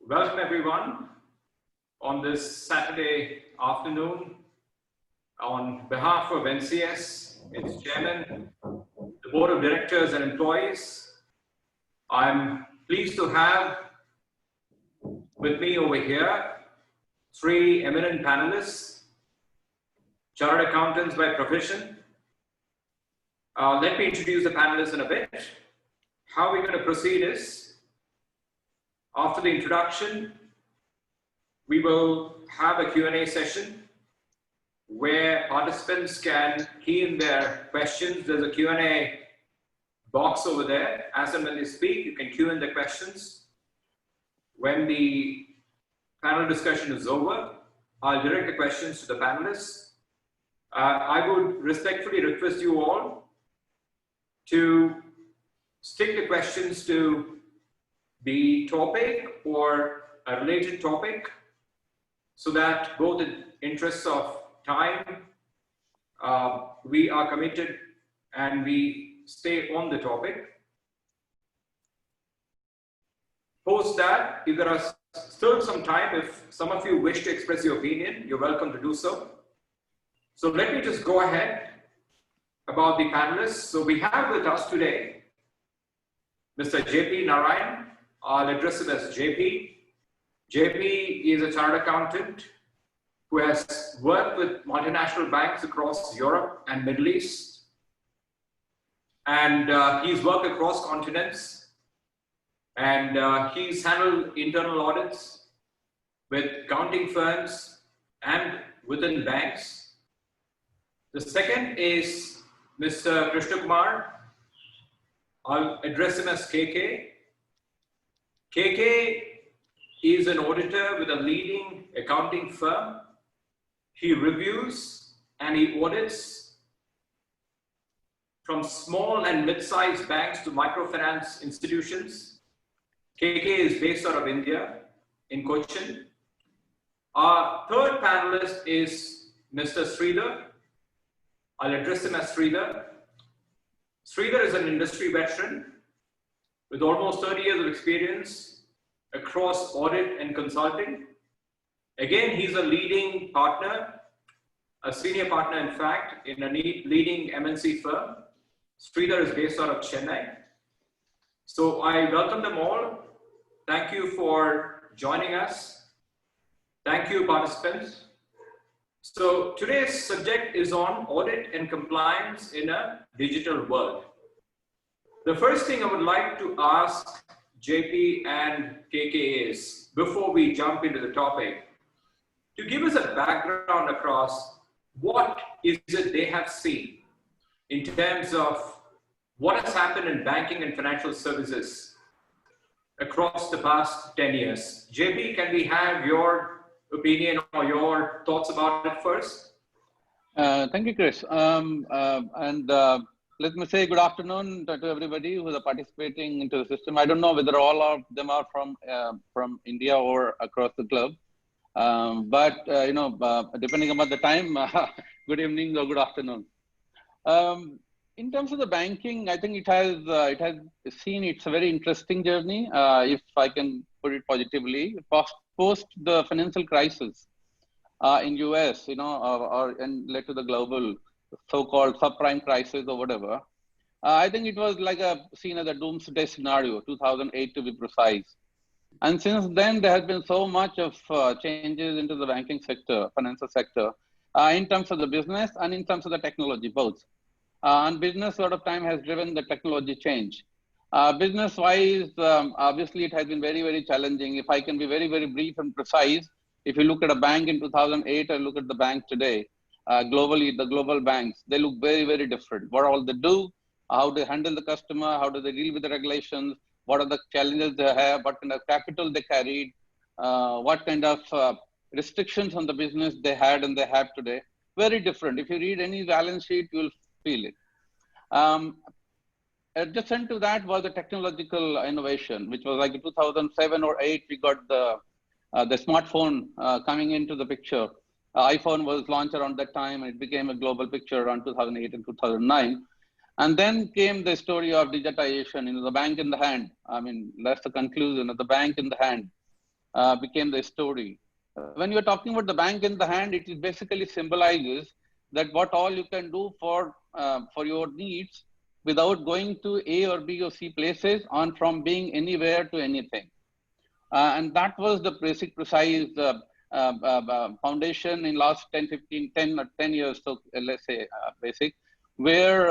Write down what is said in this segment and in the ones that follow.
Welcome everyone on this Saturday afternoon. On behalf of NCS, its chairman, the board of directors and employees, I'm pleased to have with me over here three eminent panelists, chartered accountants by profession. Let me introduce the panelists in a bit. How we're going to proceed is, after the introduction, we will have a Q&A session where participants can key in their questions. There's a Q&A box over there. As and when they speak, you can cue in the questions. When the panel discussion is over, I'll direct the questions to the panelists. I would respectfully request you all to stick the questions to the topic or a related topic, so that both in interests of time, we are committed and we stay on the topic. Post that, if there are still some time, if some of you wish to express your opinion, you're welcome to do so. So let me just go ahead about the panelists. So we have with us today Mr. JP Narayan. I'll address him as JP. JP is a chartered accountant who has worked with multinational banks across Europe and Middle East. And he's worked across continents. And he's handled internal audits with accounting firms and within banks. The second is Mr. Krishna Kumar. I'll address him as KK. KK is an auditor with a leading accounting firm. He reviews and he audits from small and mid-sized banks to microfinance institutions. KK is based out of India, in Cochin. Our third panelist is Mr. Sridhar. I'll address him as Sridhar. Sridhar is an industry veteran with almost 30 years of experience across audit and consulting. Again, he's a leading partner, a senior partner, in fact, in a leading MNC firm. Sridhar is based out of Chennai. So I welcome them all. Thank you for joining us. Thank you, participants. So today's subject is on audit and compliance in a digital world. The first thing I would like to ask JP and KK is, before we jump into the topic, to give us a background across what is it they have seen in terms of what has happened in banking and financial services across the past 10 years. JP, can we have your opinion or your thoughts about it first? Thank you, Chris. Let me say good afternoon to everybody who is participating into the system. I don't know whether all of them are from India or across the globe, depending upon the time, good evening or good afternoon. In terms of the banking, I think it has seen it's a very interesting journey, if I can put it positively, post the financial crisis in US, and led to the global so-called subprime crisis or whatever. I think it was like seen as a doomsday scenario, 2008 to be precise. And since then, there has been so much of changes into the banking sector, financial sector, in terms of the business and in terms of the technology, both. And business, a lot of time has driven the technology change. Business-wise, obviously, it has been very, very challenging. If I can be very, very brief and precise, if you look at a bank in 2008 and look at the bank today, globally, the global banks, they look very, very different. What all they do, how they handle the customer, how do they deal with the regulations, what are the challenges they have, what kind of capital they carried, what kind of restrictions on the business they had and they have today. Very different. If you read any balance sheet, you will feel it. Adjacent to that was the technological innovation, which was like in 2007 or 8, we got the smartphone coming into the picture. iPhone was launched around that time, and it became a global picture around 2008 and 2009. And then came the story of digitization, the bank in the hand. I mean, that's the conclusion of the bank in the hand. became the story. When you're talking about the bank in the hand, it basically symbolizes that what all you can do for your needs without going to A or B or C places, on from being anywhere to anything. And that was the basic precise foundation in last 10, 15, 10 or 10 years, so let's say basic, where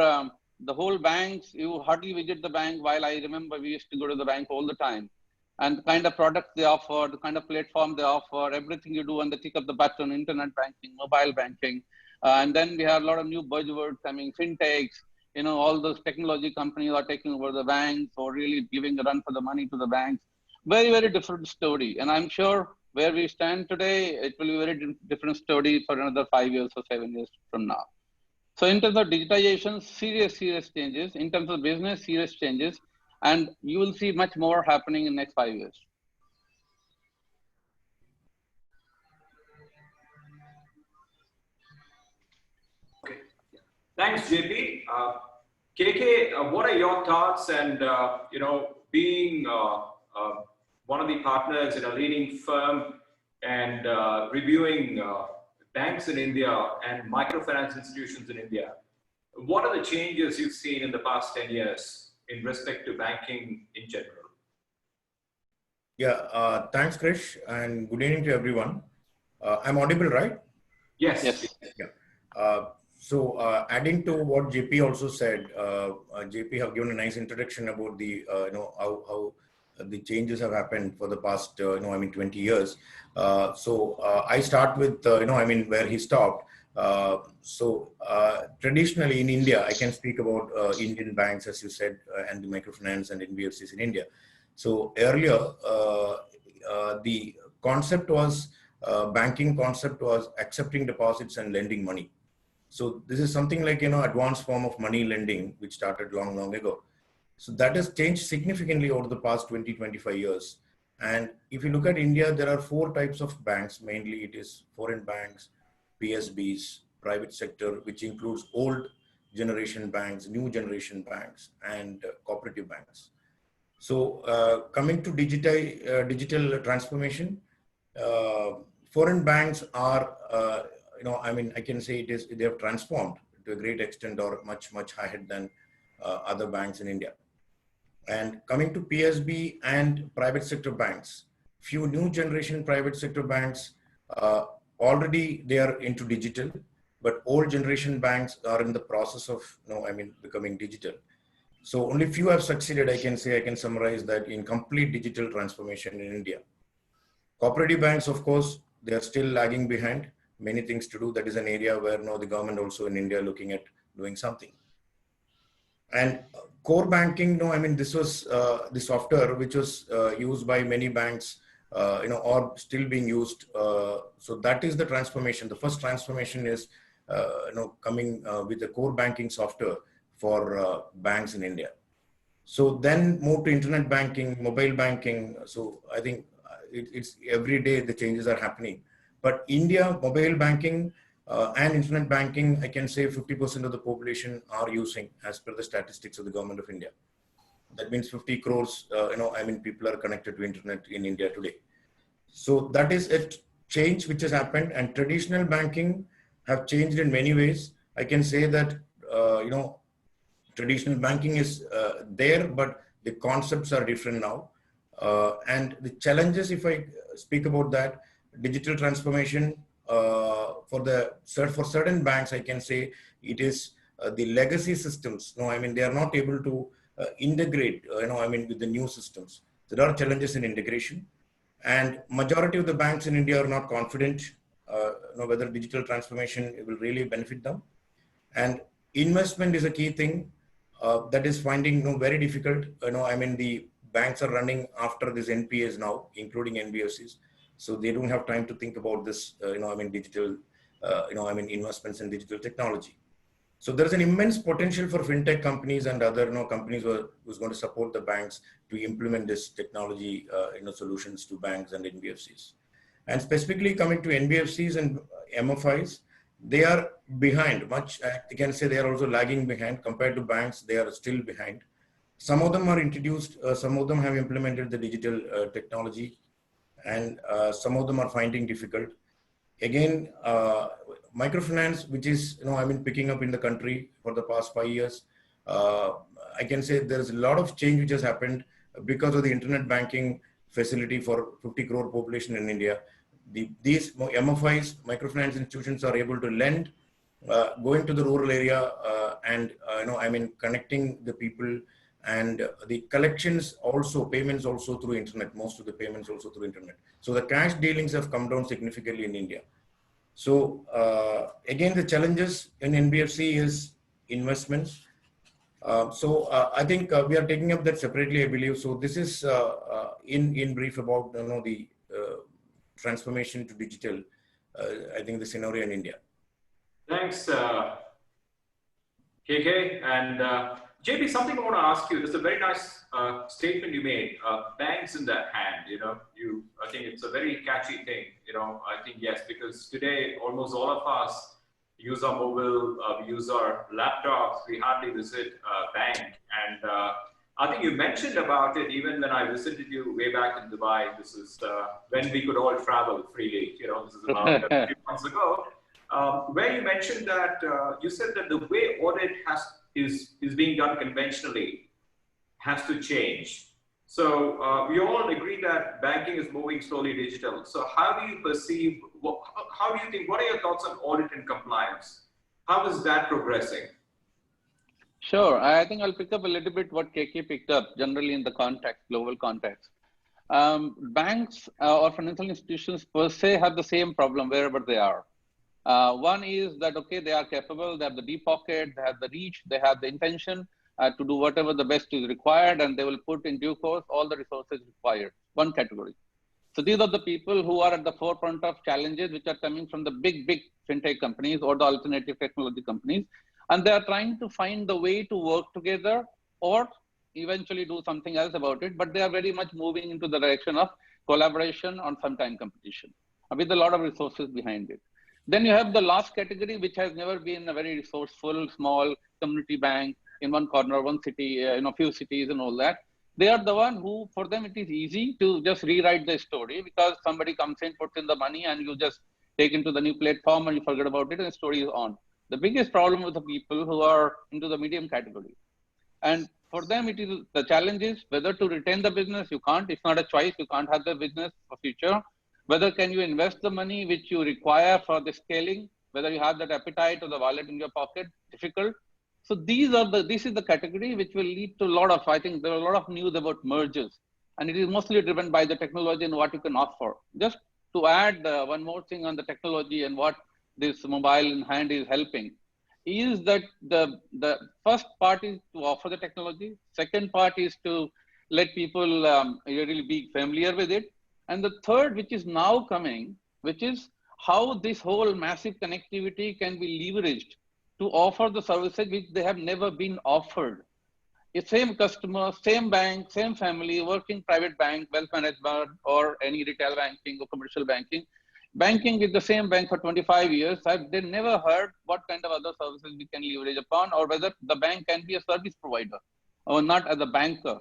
the whole banks, you hardly visit the bank, while I remember we used to go to the bank all the time. And the kind of products they offer, the kind of platform they offer, everything you do on the click of the button, internet banking, mobile banking. And then we have a lot of new buzzwords coming, fintechs, all those technology companies are taking over the banks or really giving a run for the money to the banks. Very, very different story. And I'm sure where we stand today, it will be a very different story for another 5 years or 7 years from now. So in terms of digitization, serious changes. In terms of business, serious changes. And you will see much more happening in the next 5 years. Okay. Thanks, JP. KK, what are your thoughts? And, being one of the partners in a leading firm and reviewing banks in India and microfinance institutions in India, what are the changes you've seen in the past 10 years in respect to banking in general? Yeah, thanks, Krish, and good evening to everyone. I'm audible, right? Yes. Yeah. So adding to what JP also said, JP have given a nice introduction about the how the changes have happened for the past 20 years. So I start with where he stopped. Traditionally in India, I can speak about Indian banks, as you said, and the microfinance and NBFCs in India. So earlier, the concept was banking concept was accepting deposits and lending money. So this is something like advanced form of money lending, which started long ago. So that has changed significantly over the past 20-25 years. And if you look at India, there are 4 types of banks. Mainly it is foreign banks, PSBs, private sector, which includes old generation banks, new generation banks, and cooperative banks. So coming to digital transformation, foreign banks are, I can say they have transformed to a great extent or much higher than other banks in India. And coming to PSB and private sector banks, few new generation private sector banks, already they are into digital, but old generation banks are in the process of, becoming digital. So only few have succeeded. I can summarize that in complete digital transformation in India. Cooperative banks, of course, they are still lagging behind. Many things to do. That is an area where now the government also in India looking at doing something. And core banking, this was the software which was used by many banks, or still being used. So that is the transformation. The first transformation is, coming with the core banking software for banks in India. So then move to internet banking, mobile banking. So I think it's every day the changes are happening. But India, mobile banking and internet banking, I can say 50% of the population are using as per the statistics of the government of India. That means 50 crores, people are connected to internet in India today. So that is a change which has happened, and traditional banking have changed in many ways. I can say that, traditional banking is there, but the concepts are different now. And the challenges, if I speak about that, digital transformation for certain banks, I can say it is the legacy systems. They are not able to integrate, with the new systems. There are challenges in integration, and majority of the banks in India are not confident, whether digital transformation will really benefit them. And investment is a key thing that is finding very difficult. The banks are running after these NPAs now, including NBFCs. So they don't have time to think about this, digital, investments in digital technology. So there's an immense potential for fintech companies and other companies who's going to support the banks to implement this technology, solutions to banks and NBFCs. And specifically coming to NBFCs and MFIs, they are behind much. I can say they are also lagging behind compared to banks. They are still behind. Some of them are introduced. Some of them have implemented the digital technology. and some of them are finding difficult. Again, microfinance, which is, picking up in the country for the past 5 years, I can say there's a lot of change which has happened because of the internet banking facility for 50 crore population in India. These MFIs, microfinance institutions, are able to lend, going to the rural area, and connecting the people, and the collections also, payments also through internet. Most of the payments also through internet. So the cash dealings have come down significantly in India. So again, the challenges in NBFC is investments. I think we are taking up that separately, I believe. So this is in brief about the transformation to digital. I think the scenario in India. Thanks, KK. And JP, something I want to ask you. This is a very nice statement you made. Banks in the hand. I think it's a very catchy thing. I think yes, because today almost all of us use our mobile, we use our laptops. We hardly visit a bank. And I think you mentioned about it even when I visited you way back in Dubai. This is when we could all travel freely. This is about a few months ago. Where you mentioned that you said that the way audit is being done conventionally has to change. So we all agree that banking is moving slowly digital. So how do you perceive? How do you think? What are your thoughts on audit and compliance? How is that progressing? Sure, I think I'll pick up a little bit what KK picked up generally in the context, global context. Banks or financial institutions per se have the same problem wherever they are. One is that, okay, they are capable, they have the deep pocket, they have the reach, they have the intention to do whatever the best is required, and they will put in due course all the resources required. One category. So these are the people who are at the forefront of challenges which are coming from the big fintech companies or the alternative technology companies. And they are trying to find the way to work together or eventually do something else about it. But they are very much moving into the direction of collaboration on sometime competition with a lot of resources behind it. Then you have the last category, which has never been a very resourceful, small community bank in one corner, one city, in a few cities and all that. They are the one who, for them, it is easy to just rewrite the story because somebody comes in, puts in the money, and you just take into the new platform and you forget about it and the story is on. The biggest problem with the people who are into the medium category. And for them, it is the challenge is whether to retain the business. You can't, it's not a choice. You can't have the business for future. Whether can you invest the money which you require for the scaling, whether you have that appetite or the wallet in your pocket, difficult. So this is the category which will lead to a lot of, I think there are a lot of news about mergers, and it is mostly driven by the technology and what you can offer. Just to add one more thing on the technology and what this mobile in hand is helping, is that the first part is to offer the technology. Second part is to let people really be familiar with it. And the third, which is now coming, which is how this whole massive connectivity can be leveraged to offer the services which they have never been offered. It's same customer, same bank, same family, working private bank, wealth management, or any retail banking or commercial banking. Banking with the same bank for 25 years, they never heard what kind of other services we can leverage upon, or whether the bank can be a service provider or not as a banker.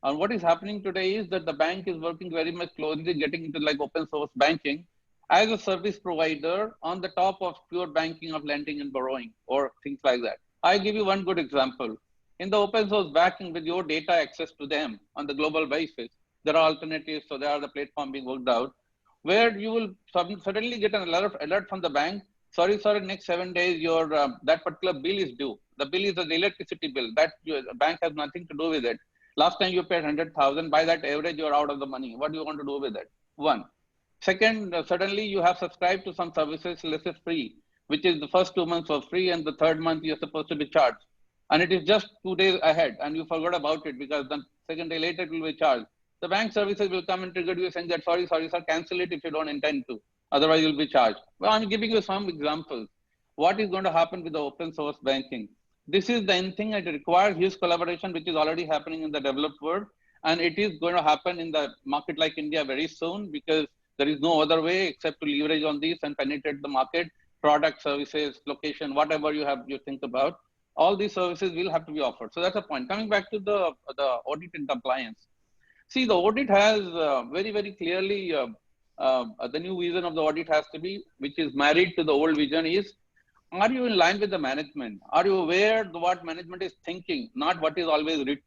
And what is happening today is that the bank is working very much closely, getting into like open source banking as a service provider on the top of pure banking of lending and borrowing or things like that. I'll give you one good example. In the open source banking, with your data access to them on the global basis, there are alternatives, so there are the platform being worked out, where you will suddenly get an alert from the bank. Sorry, next 7 days, your that particular bill is due. The bill is an electricity bill. That bank has nothing to do with it. Last time you paid 100,000, by that average, you're out of the money. What do you want to do with it? One. Second, suddenly you have subscribed to some services, let's say free, which is the first 2 months for free and the third month you're supposed to be charged. And it is just 2 days ahead and you forgot about it because the second day later it will be charged. The bank services will come and trigger you saying that, sorry, sir, cancel it if you don't intend to. Otherwise you'll be charged. Well, I'm giving you some examples. What is going to happen with the open source banking? This is the thing that requires huge collaboration, which is already happening in the developed world. And it is going to happen in the market like India very soon, because there is no other way except to leverage on these and penetrate the market, product, services, location, whatever you think about. All these services will have to be offered. So that's a point. Coming back to the audit and compliance. See, the audit has very, very clearly, the new vision of the audit has to be, which is married to the old vision is, are you in line with the management? Are you aware of what management is thinking, not what is always written?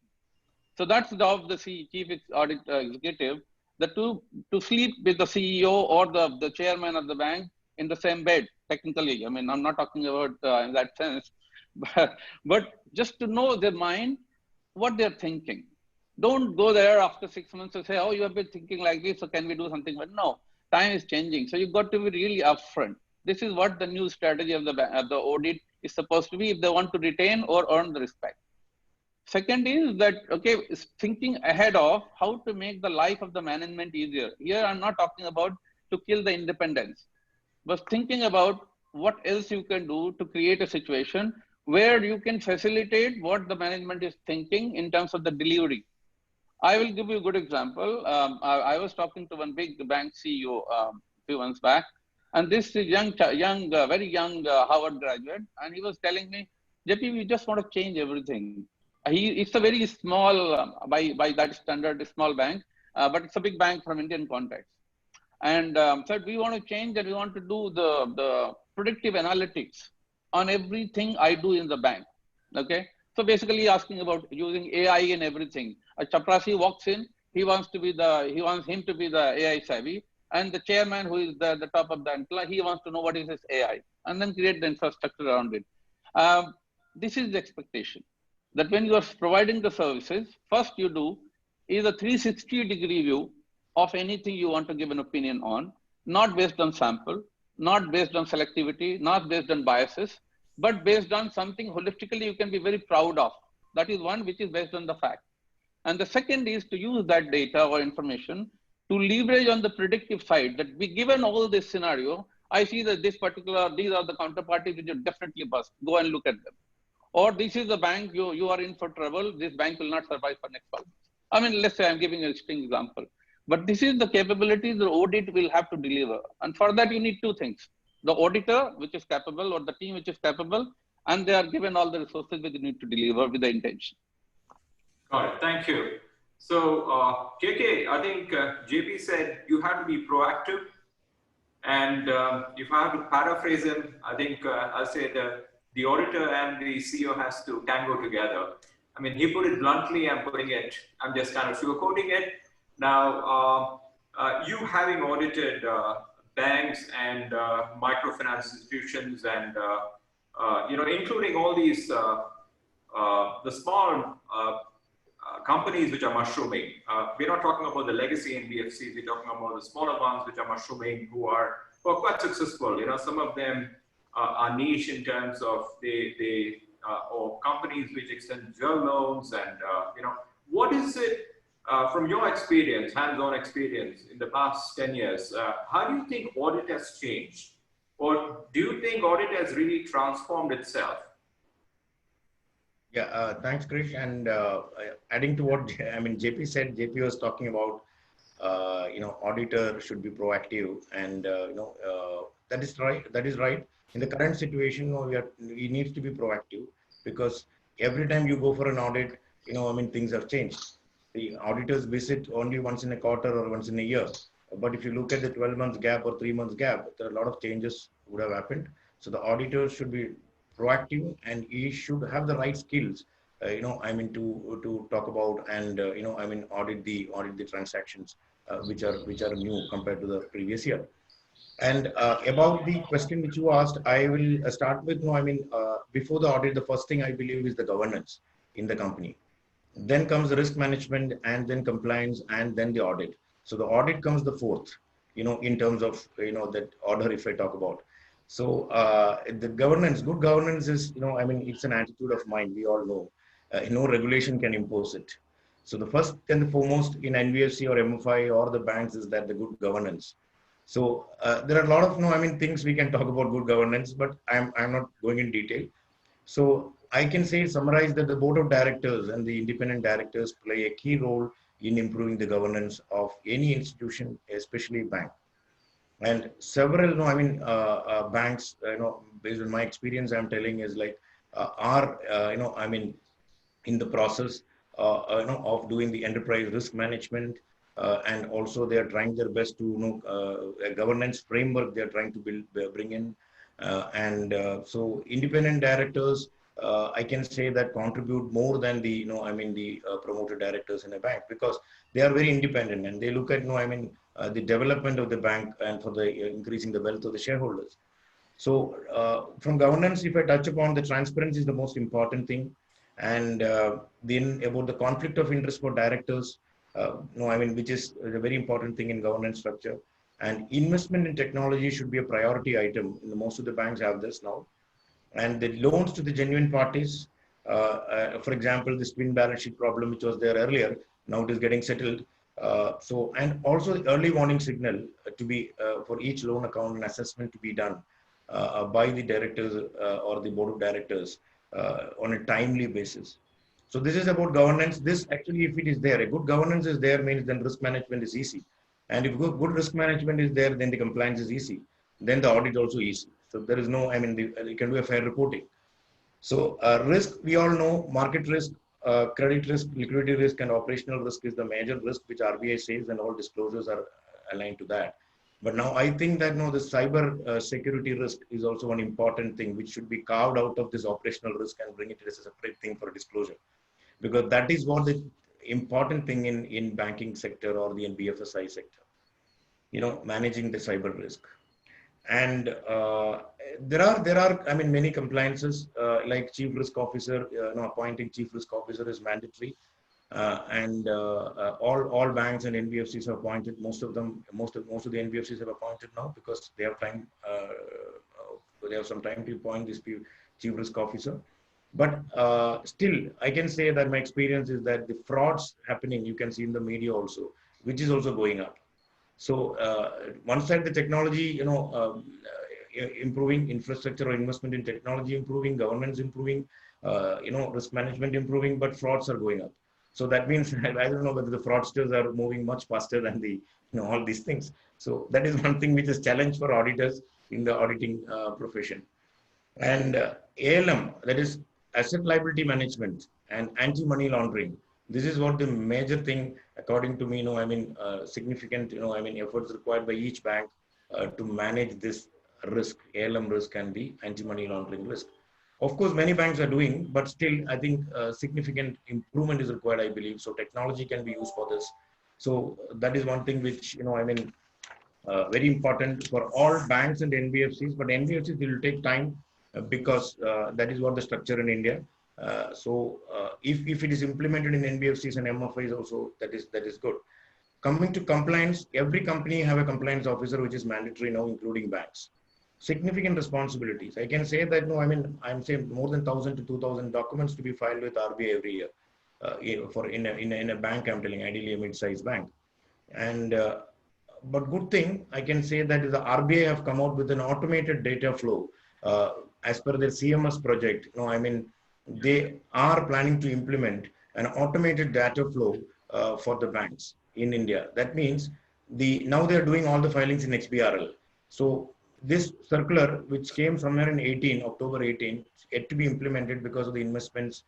So that's the job of the chief audit executive, that to sleep with the CEO or the chairman of the bank in the same bed, technically. I mean, I'm not talking about in that sense, but just to know their mind, what they're thinking. Don't go there after 6 months to say, oh, you have been thinking like this, so can we do something? But no, time is changing. So you've got to be really upfront. This is what the new strategy of the audit is supposed to be if they want to retain or earn the respect. Second is that, okay, thinking ahead of how to make the life of the management easier. Here, I'm not talking about to kill the independence, but thinking about what else you can do to create a situation where you can facilitate what the management is thinking in terms of the delivery. I will give you a good example. I was talking to one big bank CEO a few months back, and this very young Harvard graduate, and he was telling me, JP, we just want to change everything. It's a very small, by that standard, small bank, but it's a big bank from Indian context. And said, we want to change and we want to do the predictive analytics on everything I do in the bank. Okay. So basically asking about using AI in everything. A Chaprasi walks in, he wants him to be the AI savvy. And the chairman, who is the top of the employee, he wants to know what is his AI and then create the infrastructure around it. This is the expectation, that when you are providing the services, first you do is a 360-degree view of anything you want to give an opinion on, not based on sample, not based on selectivity, not based on biases, but based on something holistically you can be very proud of. That is one which is based on the fact. And the second is to use that data or information to leverage on the predictive side, that we given all this scenario, I see that these are the counterparties which will definitely bust. Go and look at them. Or this is the bank, you are in for trouble, this bank will not survive for next 12 months. I mean, let's say I'm giving a extreme example. But this is the capability the audit will have to deliver. And for that, you need two things. The auditor, which is capable, or the team which is capable, and they are given all the resources which they need to deliver with the intention. Got it. Thank you. So, KK, I think JP said you have to be proactive. And if I have to paraphrase him, I think I'll say the auditor and the CEO has to tango together. I mean, he put it bluntly, I'm just kind of sugarcoating it. Now, you having audited banks and microfinance institutions and, including all these, the small companies which are mushrooming. We're not talking about the legacy NBFCs, we're talking about the smaller ones which are mushrooming, who are quite successful. Some of them are niche in terms of or companies which extend jewel loans and, what is it from your experience, hands-on experience in the past 10 years, how do you think audit has changed? Or do you think audit has really transformed itself? Yeah, thanks, Krish. And adding to what JP said, JP was talking about, auditor should be proactive, and that is right. That is right. In the current situation, we need to be proactive, because every time you go for an audit, things have changed. The auditors visit only once in a quarter or once in a year. But if you look at the 12 months gap or 3 months gap, there are a lot of changes would have happened. So the auditors should be proactive, and he should have the right skills, to talk about and audit the transactions which are new compared to the previous year. And about the question which you asked, I will start with before the audit, the first thing I believe is the governance in the company. Then comes the risk management, and then compliance, and then the audit. So the audit comes the fourth, in terms of that order if I talk about. So the governance, good governance is, it's an attitude of mind. We all know, no regulation can impose it. So the first and the foremost in NBFC or MFI or the banks is that the good governance. So there are a lot of things we can talk about good governance, but I'm not going in detail. So I can summarize that the board of directors and the independent directors play a key role in improving the governance of any institution, especially bank. And several, banks, based on my experience, I'm telling is like, are, in the process of doing the enterprise risk management, and also they are trying their best to a governance framework they are trying to bring in, so independent directors, I can say that contribute more than the the promoter directors in a bank, because they are very independent and they look at the development of the bank and for the increasing the wealth of the shareholders. So from governance, if I touch upon, the transparency is the most important thing. And then about the conflict of interest for directors, which is a very important thing in governance structure. And investment in technology should be a priority item. Most of the banks have this now. And the loans to the genuine parties, for example, this twin balance sheet problem, which was there earlier, now it is getting settled. And also the early warning signal to be for each loan account, an assessment to be done by the directors or the board of directors on a timely basis. So this is about governance. This actually, if it is there, a good governance is there, means then risk management is easy. And if good risk management is there, then the compliance is easy. Then the audit also easy. So there is no, you can do a fair reporting. So risk, we all know, market risk, credit risk, liquidity risk, and operational risk is the major risk which RBI says, and all disclosures are aligned to that. But now I think that the cyber security risk is also one important thing which should be carved out of this operational risk and bring it as a separate thing for disclosure, because that is what the important thing in banking sector or the BFSI sector, managing the cyber risk. And there are many compliances like chief risk officer, appointing chief risk officer is mandatory. All banks and NBFCs have appointed, most of the NBFCs have appointed now, because they have time, they have some time to appoint this chief risk officer. But still, I can say that my experience is that the frauds happening, you can see in the media also, which is also going up. So one side, the technology, improving, infrastructure or investment in technology improving, governance improving, risk management improving, but frauds are going up. So that means I don't know whether the fraudsters are moving much faster than the all these things. So that is one thing which is challenge for auditors in the auditing profession. And ALM, that is asset liability management and anti-money laundering. This is what the major thing, according to me, significant, efforts required by each bank to manage this risk, ALM risk and the anti-money laundering risk. Of course, many banks are doing, but still, I think significant improvement is required, I believe. So technology can be used for this. So that is one thing which, very important for all banks and NBFCs, but NBFCs will take time because that is what the structure in India. If it is implemented in NBFCs and MFIs also, that is good. Coming to compliance, every company have a compliance officer, which is mandatory now, including banks. Significant responsibilities. I can say that I'm saying more than 1,000 to 2,000 documents to be filed with RBI every year. In a bank, I'm telling, ideally a mid-sized bank. And but good thing, I can say that the RBI have come out with an automated data flow as per their CMS project. They are planning to implement an automated data flow for the banks in India. That means now they are doing all the filings in XBRL. So this circular, which came somewhere in October 18, yet to be implemented because of the investments.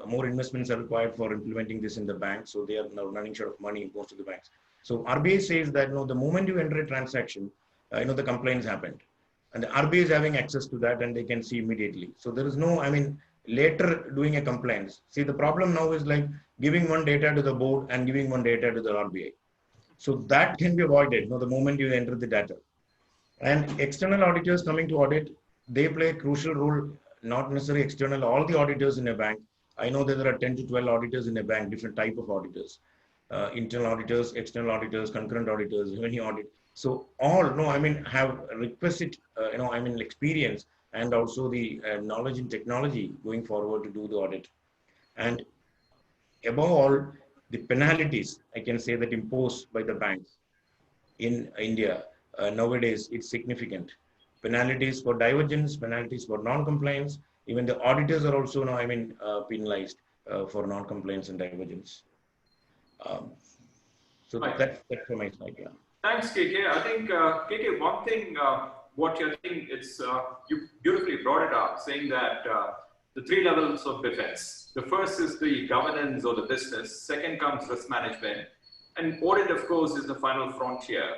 More investments are required for implementing this in the bank. So they are now running short of money in most of the banks. So RBI says that the moment you enter a transaction, the complaints happened. And the RBI is having access to that and they can see immediately. So there is no, later doing a complaint. See, the problem now is like giving one data to the board and giving one data to the RBI. So that can be avoided the moment you enter the data. And external auditors coming to audit, they play a crucial role, not necessarily external, all the auditors in a bank. I know that there are 10 to 12 auditors in a bank, different type of auditors, internal auditors, external auditors, concurrent auditors, revenue audit. So all, have requisite, experience and also the knowledge in technology going forward to do the audit. And above all, the penalties, I can say, that imposed by the banks in India nowadays, it's significant. Penalties for divergence, penalties for non-compliance. Even the auditors are also now, penalized for non-compliance and divergence. So right. That's from my side. Yeah. Thanks, KK. I think KK, one thing, what you're saying, it's you beautifully brought it up, saying that the three levels of defense. The first is the governance or the business. Second comes risk management. And audit, of course, is the final frontier,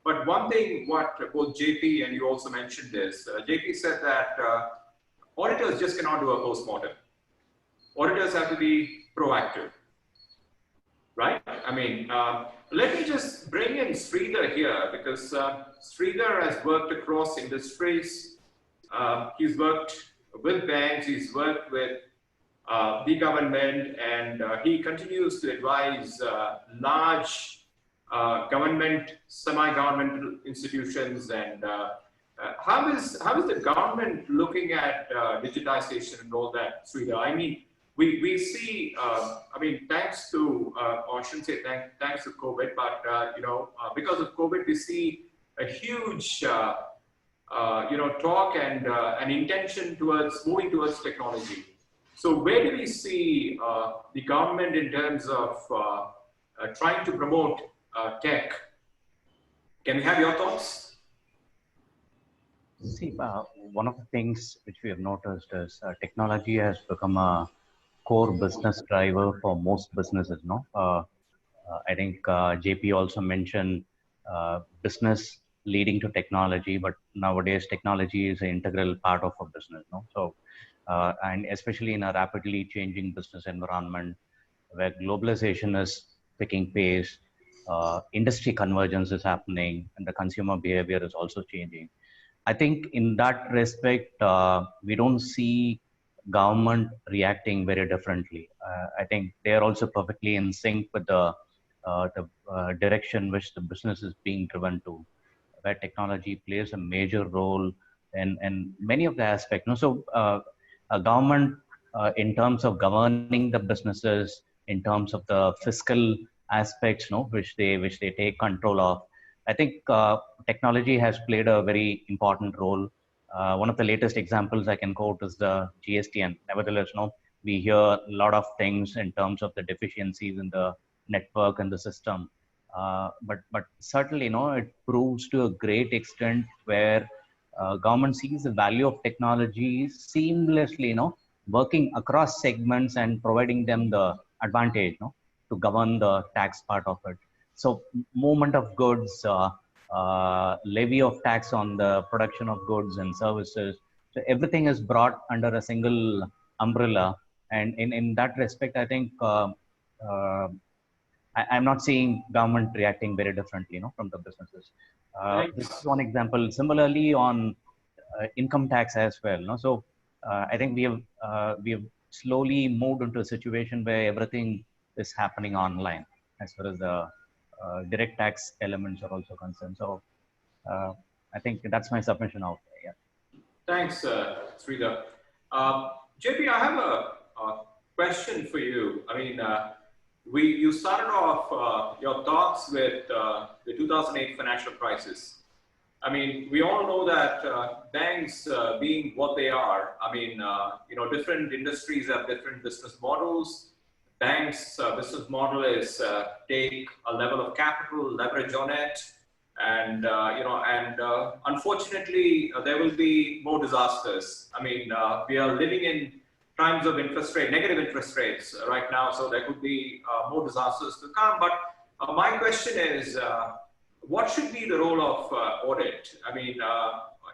but one thing what both JP and you also mentioned this, JP said that auditors just cannot do a postmortem. Auditors have to be proactive, right? I mean, let me just bring in Sridhar here because Sridhar has worked across industries. He's worked with banks, he's worked with the government, and he continues to advise large government, semi-governmental institutions. And how is the government looking at digitization and all that, Sridhar? I mean, we see, I mean, thanks to, or I shouldn't say thanks to COVID, but because of COVID, we see a huge talk and an intention towards moving towards technology. So where do we see the government in terms of trying to promote tech? Can we have your thoughts? See, one of the things which we have noticed is technology has become a core business driver for most businesses. I think JP also mentioned business leading to technology, but nowadays technology is an integral part of a business. So, and especially in a rapidly changing business environment where globalization is picking pace, industry convergence is happening, and the consumer behavior is also changing. I think in that respect, we don't see government reacting very differently. I think they are also perfectly in sync with the direction which the business is being driven to, where technology plays a major role in many of the aspects. So a government, in terms of governing the businesses, in terms of the fiscal aspects, which they take control of, I think technology has played a very important role. One of the latest examples I can quote is the GST, and nevertheless, we hear a lot of things in terms of the deficiencies in the network and the system. But certainly, it proves to a great extent where government sees the value of technology seamlessly, working across segments and providing them the advantage, to govern the tax part of it. So movement of goods, levy of tax on the production of goods and services. So everything is brought under a single umbrella. And in that respect, I think I'm not seeing government reacting very differently, from the businesses. This is one example. Similarly, on income tax as well. So I think we have slowly moved into a situation where everything is happening online as far as the direct tax elements are also concerned. So I think that's my submission out there. Yeah. Thanks, Sridhar. JP, I have a question for you. I mean, you started off your thoughts with the 2008 financial crisis. I mean, we all know that banks being what they are, I mean, different industries have different business models. Banks' business model is take a level of capital, leverage on it, and unfortunately, there will be more disasters. I mean, we are living in times of negative interest rates right now, so there could be more disasters to come. But my question is, what should be the role of audit? I mean,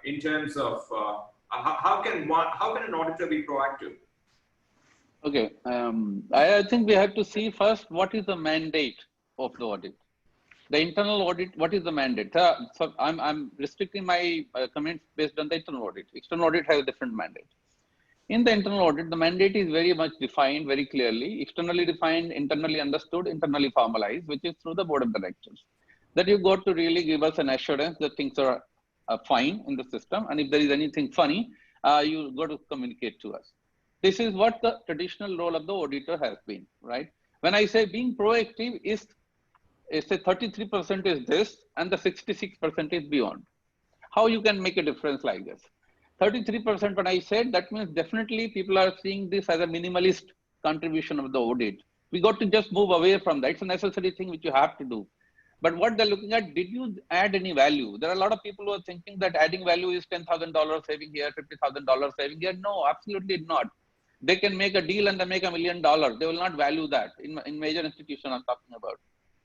in terms of how can an auditor be proactive? Okay, I think we have to see first what is the mandate of the audit. The internal audit, what is the mandate? So I'm restricting my comments based on the internal audit. External audit has a different mandate. In the internal audit, the mandate is very much defined very clearly, externally defined, internally understood, internally formalized, which is through the board of directors. That you got to really give us an assurance that things are fine in the system, and if there is anything funny, you got to communicate to us. This is what the traditional role of the auditor has been, right? When I say being proactive is say 33% is this and the 66% is beyond. How you can make a difference like this? 33% when I said, that means definitely people are seeing this as a minimalist contribution of the audit. We got to just move away from that. It's a necessary thing which you have to do. But what they're looking at, did you add any value? There are a lot of people who are thinking that adding value is $10,000 saving here, $50,000 saving here. No, absolutely not. They can make a deal and they make $1 million. They will not value that in major institutions I'm talking about.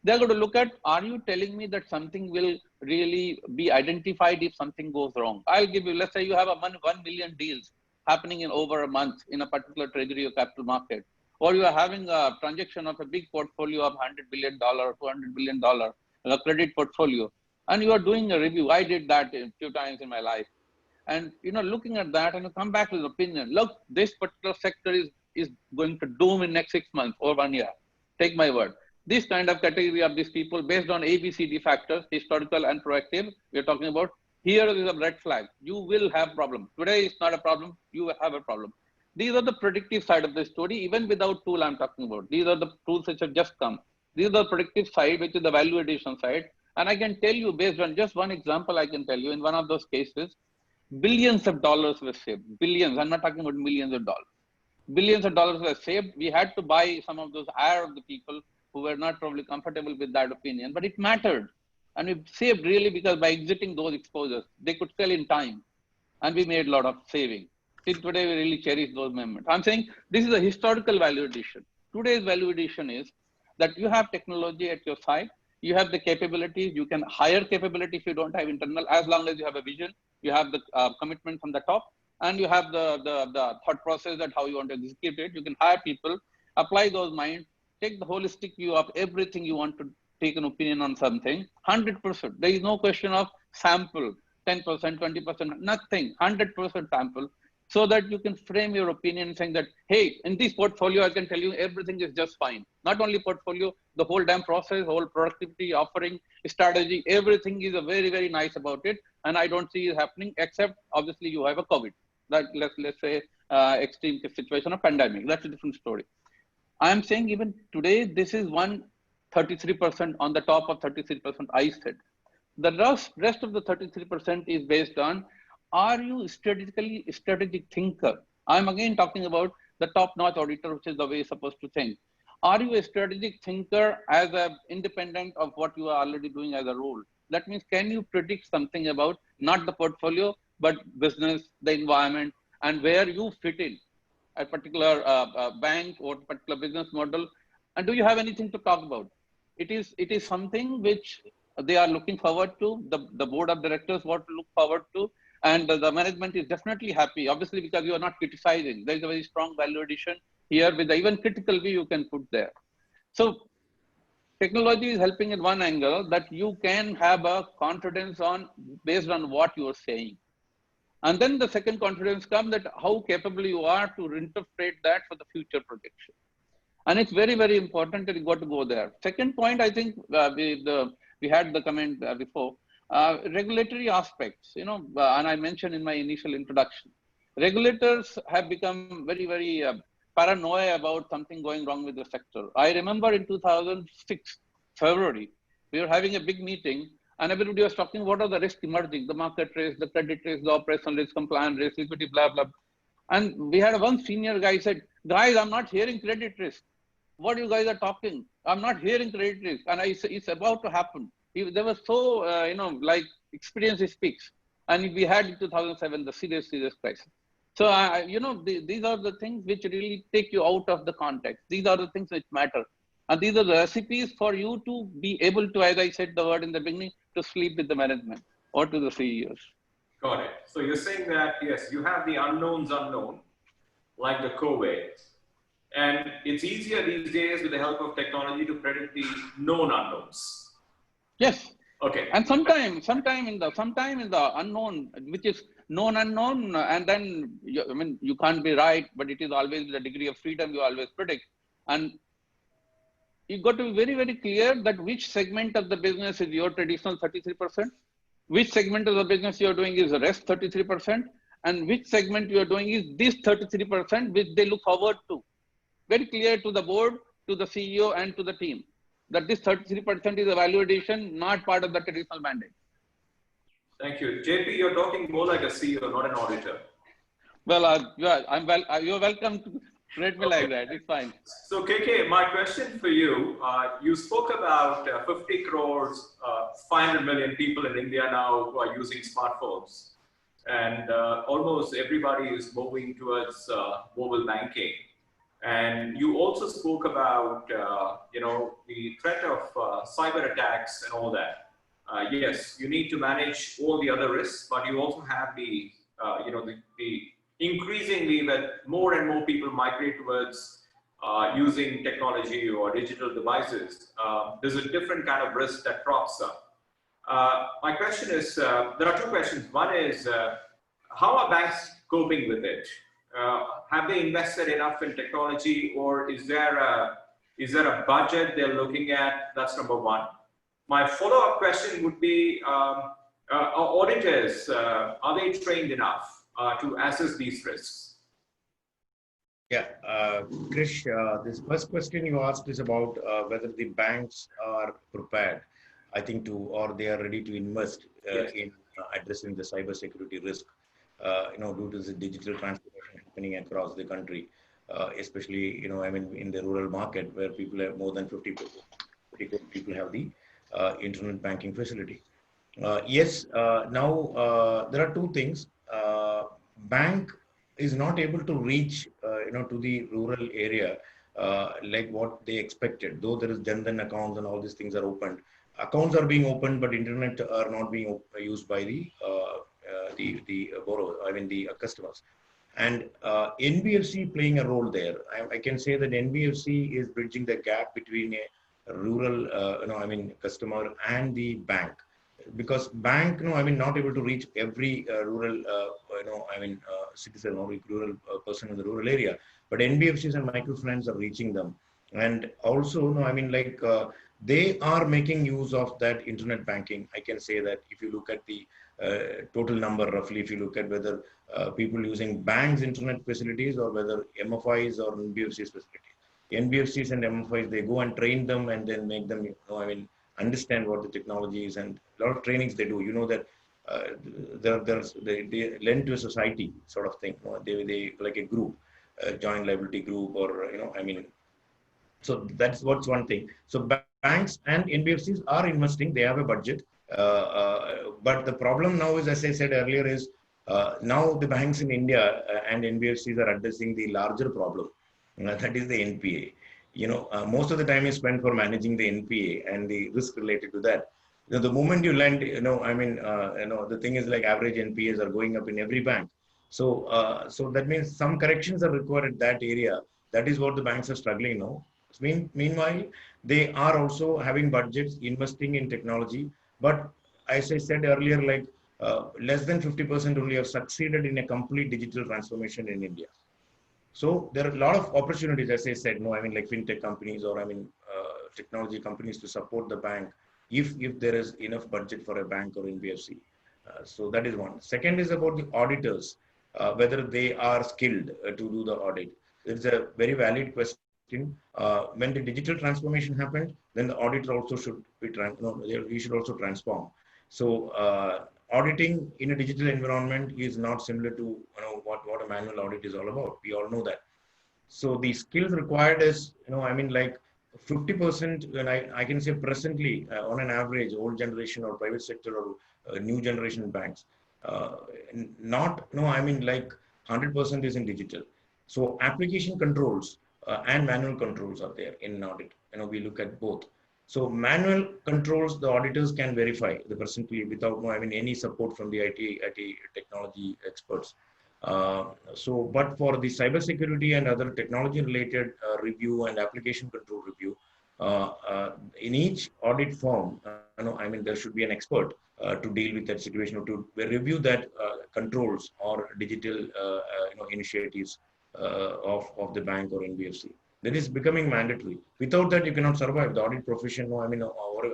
They're going to look at, are you telling me that something will really be identified if something goes wrong? I'll give you, let's say you have 1 million deals happening in over a month in a particular treasury or capital market, or you are having a transaction of a big portfolio of $100 billion, $200 billion, a credit portfolio, and you are doing a review. I did that a few times in my life. And looking at that and you come back with an opinion, look, this particular sector is going to doom in next 6 months or 1 year. Take my word. This kind of category of these people based on ABCD factors, historical and proactive, we're talking about, here is a red flag. You will have problem. Today is not a problem. You will have a problem. These are the predictive side of the story, even without tool I'm talking about. These are the tools which have just come. These are the predictive side, which is the value addition side. And I can tell you based on just one example, I can tell you in one of those cases, billions of dollars were saved. Billions. I'm not talking about millions of dollars. Billions of dollars were saved. We had to buy some of those ire of the people who were not probably comfortable with that opinion, but it mattered. And we saved really because by exiting those exposures, they could sell in time. And we made a lot of saving. Till today, we really cherish those moments. I'm saying this is a historical value addition. Today's value addition is that you have technology at your side. You have the capabilities. You can hire capability if you don't have internal, as long as you have a vision. You have the commitment from the top, and you have the thought process that how you want to execute it. You can hire people, apply those minds, take the holistic view of everything you want to take an opinion on something, 100%. There is no question of sample, 10%, 20%, nothing, 100% sample, so that you can frame your opinion saying that, hey, in this portfolio, I can tell you everything is just fine. Not only portfolio, the whole damn process, whole productivity, offering, strategy, everything is very, very nice about it. And I don't see it happening, except obviously you have a COVID. That let's say extreme situation of pandemic. That's a different story. I'm saying even today, this is 33% on the top of 33% I said. The rest of the 33% is based on, are you strategic thinker? I'm again talking about the top-notch auditor, which is the way you're supposed to think. Are you a strategic thinker as a independent of what you are already doing as a role? That means, can you predict something about not the portfolio, but business, the environment, and where you fit in a particular bank or particular business model? And do you have anything to talk about? It is something which they are looking forward to. The board of directors want to look forward to, and the management is definitely happy. Obviously, because you are not criticizing. There is a very strong value addition here with the even critical view you can put there. So technology is helping in one angle that you can have a confidence on based on what you are saying. And then the second confidence comes that how capable you are to interpret that for the future projection. And it's very, very important that you got to go there. Second point, I think we had the comment before, regulatory aspects, and I mentioned in my initial introduction, regulators have become very, very paranoid about something going wrong with the sector. I remember in 2006, February, we were having a big meeting and everybody was talking, what are the risks emerging, the market risk, the credit risk, the operational risk, compliance risk, equity, blah, blah. And we had one senior guy said, guys, I'm not hearing credit risk. What you guys are talking? I'm not hearing credit risk. And it's about to happen. They were so, like experience speaks. And we had in 2007, the serious crisis. So, these are the things which really take you out of the context. These are the things which matter. And these are the recipes for you to be able to, as I said the word in the beginning, to sleep with the management or to the CEOs. Got it. So you're saying that, yes, you have the unknowns unknown, like the COVID. And it's easier these days with the help of technology to predict the known unknowns. Yes. Okay. And sometime in the unknown, which is known unknown, and then you can't be right, but it is always the degree of freedom you always predict. And you got to be very, very clear that which segment of the business is your traditional 33%, which segment of the business you're doing is the rest 33%, and which segment you're doing is this 33%, which they look forward to. Very clear to the board, to the CEO, and to the team that this 33% is a value addition, not part of the traditional mandate. Thank you. JP, you're talking more like a CEO, not an auditor. Well, you're welcome Treat me like that. It's fine. So KK, my question for you, you spoke about 50 crores, 500 million people in India now who are using smartphones. And almost everybody is moving towards mobile banking. And you also spoke about, the threat of cyber attacks and all that. Yes, you need to manage all the other risks, but you also have the increasingly that more and more people migrate towards using technology or digital devices. There's a different kind of risk that crops up. My question is, there are two questions. One is, how are banks coping with it? Have they invested enough in technology, or is there a budget they're looking at? That's number one. My follow-up question would be, auditors, are they trained enough to assess these risks? Yeah, Krish, this first question you asked is about whether the banks are prepared, I think, or they are ready to invest in addressing the cybersecurity risk, due to the digital transformation happening across the country, especially, in the rural market where people have more than 50 people have the internet banking facility. Yes, now there are two things. Bank is not able to reach, to the rural area like what they expected. Though there is Jan Dhan accounts and all these things are opened, accounts are being opened, but internet are not being used by the borrower. the customers. And NBFC playing a role there. I can say that NBFC is bridging the gap between a rural, customer and the bank. Because bank, not able to reach every rural, citizen or rural person in the rural area, but NBFCs and microfinance are reaching them. And also, they are making use of that internet banking. I can say that if you look at the total number, roughly, if you look at whether people using banks' internet facilities or whether MFIs or NBFCs facilities, NBFCs and MFIs, they go and train them and then make them, understand what the technology is, and a lot of trainings they do. That they lend to a society sort of thing. They like a group, a joint liability group, or so that's what's one thing. So banks and NBFCs are investing. They have a budget, but the problem now is, as I said earlier, is now the banks in India and NBFCs are addressing the larger problem. That is the NPA. Most of the time is spent for managing the NPA and the risk related to that. The moment you lend, the thing is like average NPAs are going up in every bank. So, so that means some corrections are required at that area. That is what the banks are struggling now. Meanwhile, they are also having budgets, investing in technology. But as I said earlier, less than 50% only have succeeded in a complete digital transformation in India. So there are a lot of opportunities, as I said, like fintech companies or technology companies to support the bank if there is enough budget for a bank or NBFC. So that is one. Second is about the auditors, whether they are skilled to do the audit. It's a very valid question. When the digital transformation happened, then the auditor also should be he should also transform. So auditing in a digital environment is not similar to what a manual audit is all about. We all know that. So the skills required is 50%, and I can say presently on an average, old generation or private sector or new generation banks, 100% is in digital. So application controls and manual controls are there in audit. We look at both. So manual controls, the auditors can verify the presently without any support from the IT technology experts. But for the cybersecurity and other technology related review and application control review, in each audit firm, there should be an expert to deal with that situation or to review that controls or digital initiatives of the bank or NBFC. That is becoming mandatory. Without that, you cannot survive. The audit profession,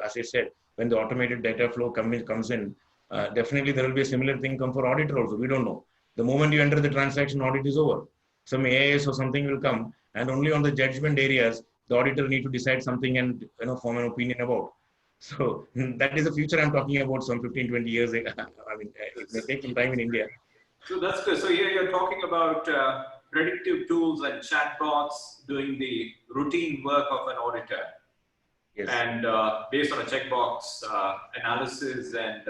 as I said, when the automated data flow comes in, definitely there will be a similar thing come for auditor also. We don't know. The moment you enter the transaction, audit is over. Some AIS or something will come, and only on the judgment areas, the auditor need to decide something and form an opinion about. So that is the future I'm talking about. Some 15, 20 years. It may take some time in India. So that's good. So here you're talking about predictive tools and chatbots doing the routine work of an auditor. Yes. And based on a checkbox analysis, and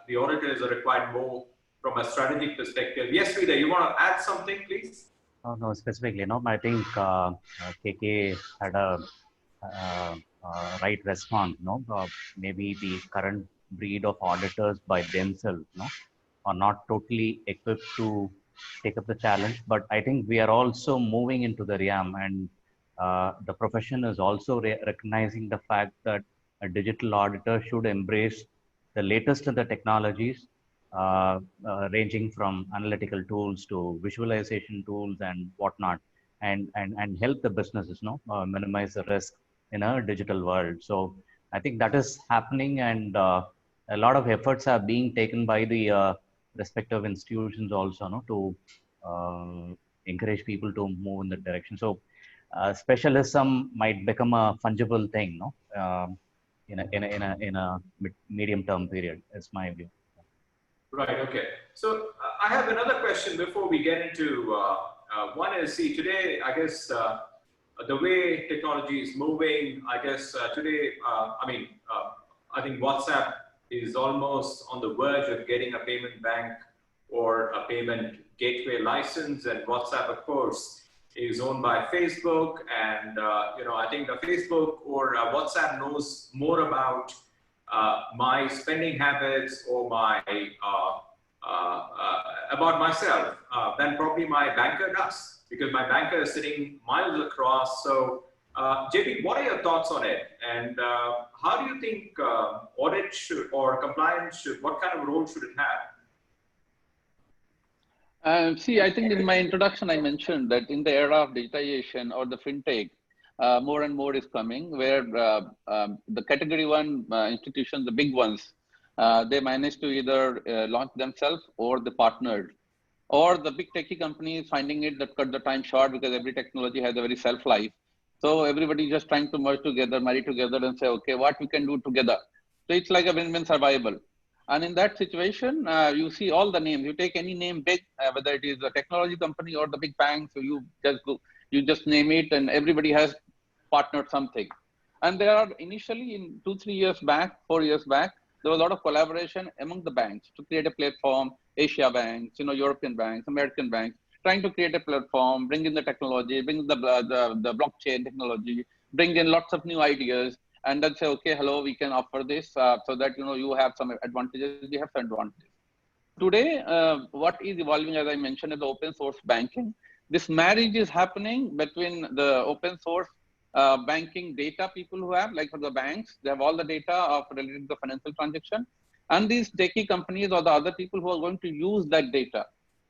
the auditors are required more from a strategic perspective. Yes, Sridhar, you want to add something, please? No, specifically, no. I think KK had a right response. No, maybe the current breed of auditors by themselves, no, are not totally equipped to take up the challenge. But I think we are also moving into the realm, and the profession is also recognizing the fact that a digital auditor should embrace the latest in the technologies, ranging from analytical tools to visualization tools and whatnot, and help the businesses minimize the risk in a digital world. So I think that is happening, and a lot of efforts are being taken by the respective institutions also, to encourage people to move in that direction. So specialism might become a fungible thing, in a medium term period. Is my view. Right. Okay. So I have another question before we get into one is, see, today, I guess the way technology is moving, I guess today, I think WhatsApp is almost on the verge of getting a payment bank or a payment gateway license. And WhatsApp, of course, is owned by Facebook. And, I think the Facebook or WhatsApp knows more about my spending habits or my about myself than probably my banker does, because my banker is sitting miles across. So JP, what are your thoughts on it, and how do you think audit should, or compliance should, what kind of role should it have? See, I think in my introduction I mentioned that in the era of digitization or the fintech, more and more is coming, where the category one institutions, the big ones, they manage to either launch themselves or they partnered, or the big techie companies finding it that cut the time short, because every technology has a very self life. So everybody just trying to merge together, marry together, and say, okay, what we can do together. So it's like a win-win survival. And in that situation, you see all the names. You take any name big, whether it is a technology company or the big bank. So you just name it, and everybody has partnered something. And there are initially in 4 years back, there was a lot of collaboration among the banks to create a platform. Asia banks, European banks, American banks, trying to create a platform, bring in the technology, bring in the blockchain technology, bring in lots of new ideas, and then say, okay, hello, we can offer this so that you have some advantages, we have some advantages. Today, what is evolving, as I mentioned, is the open source banking. This marriage is happening between the open source banking data people who have, like for the banks, they have all the data of related to the financial transaction, and these techie companies or the other people who are going to use that data.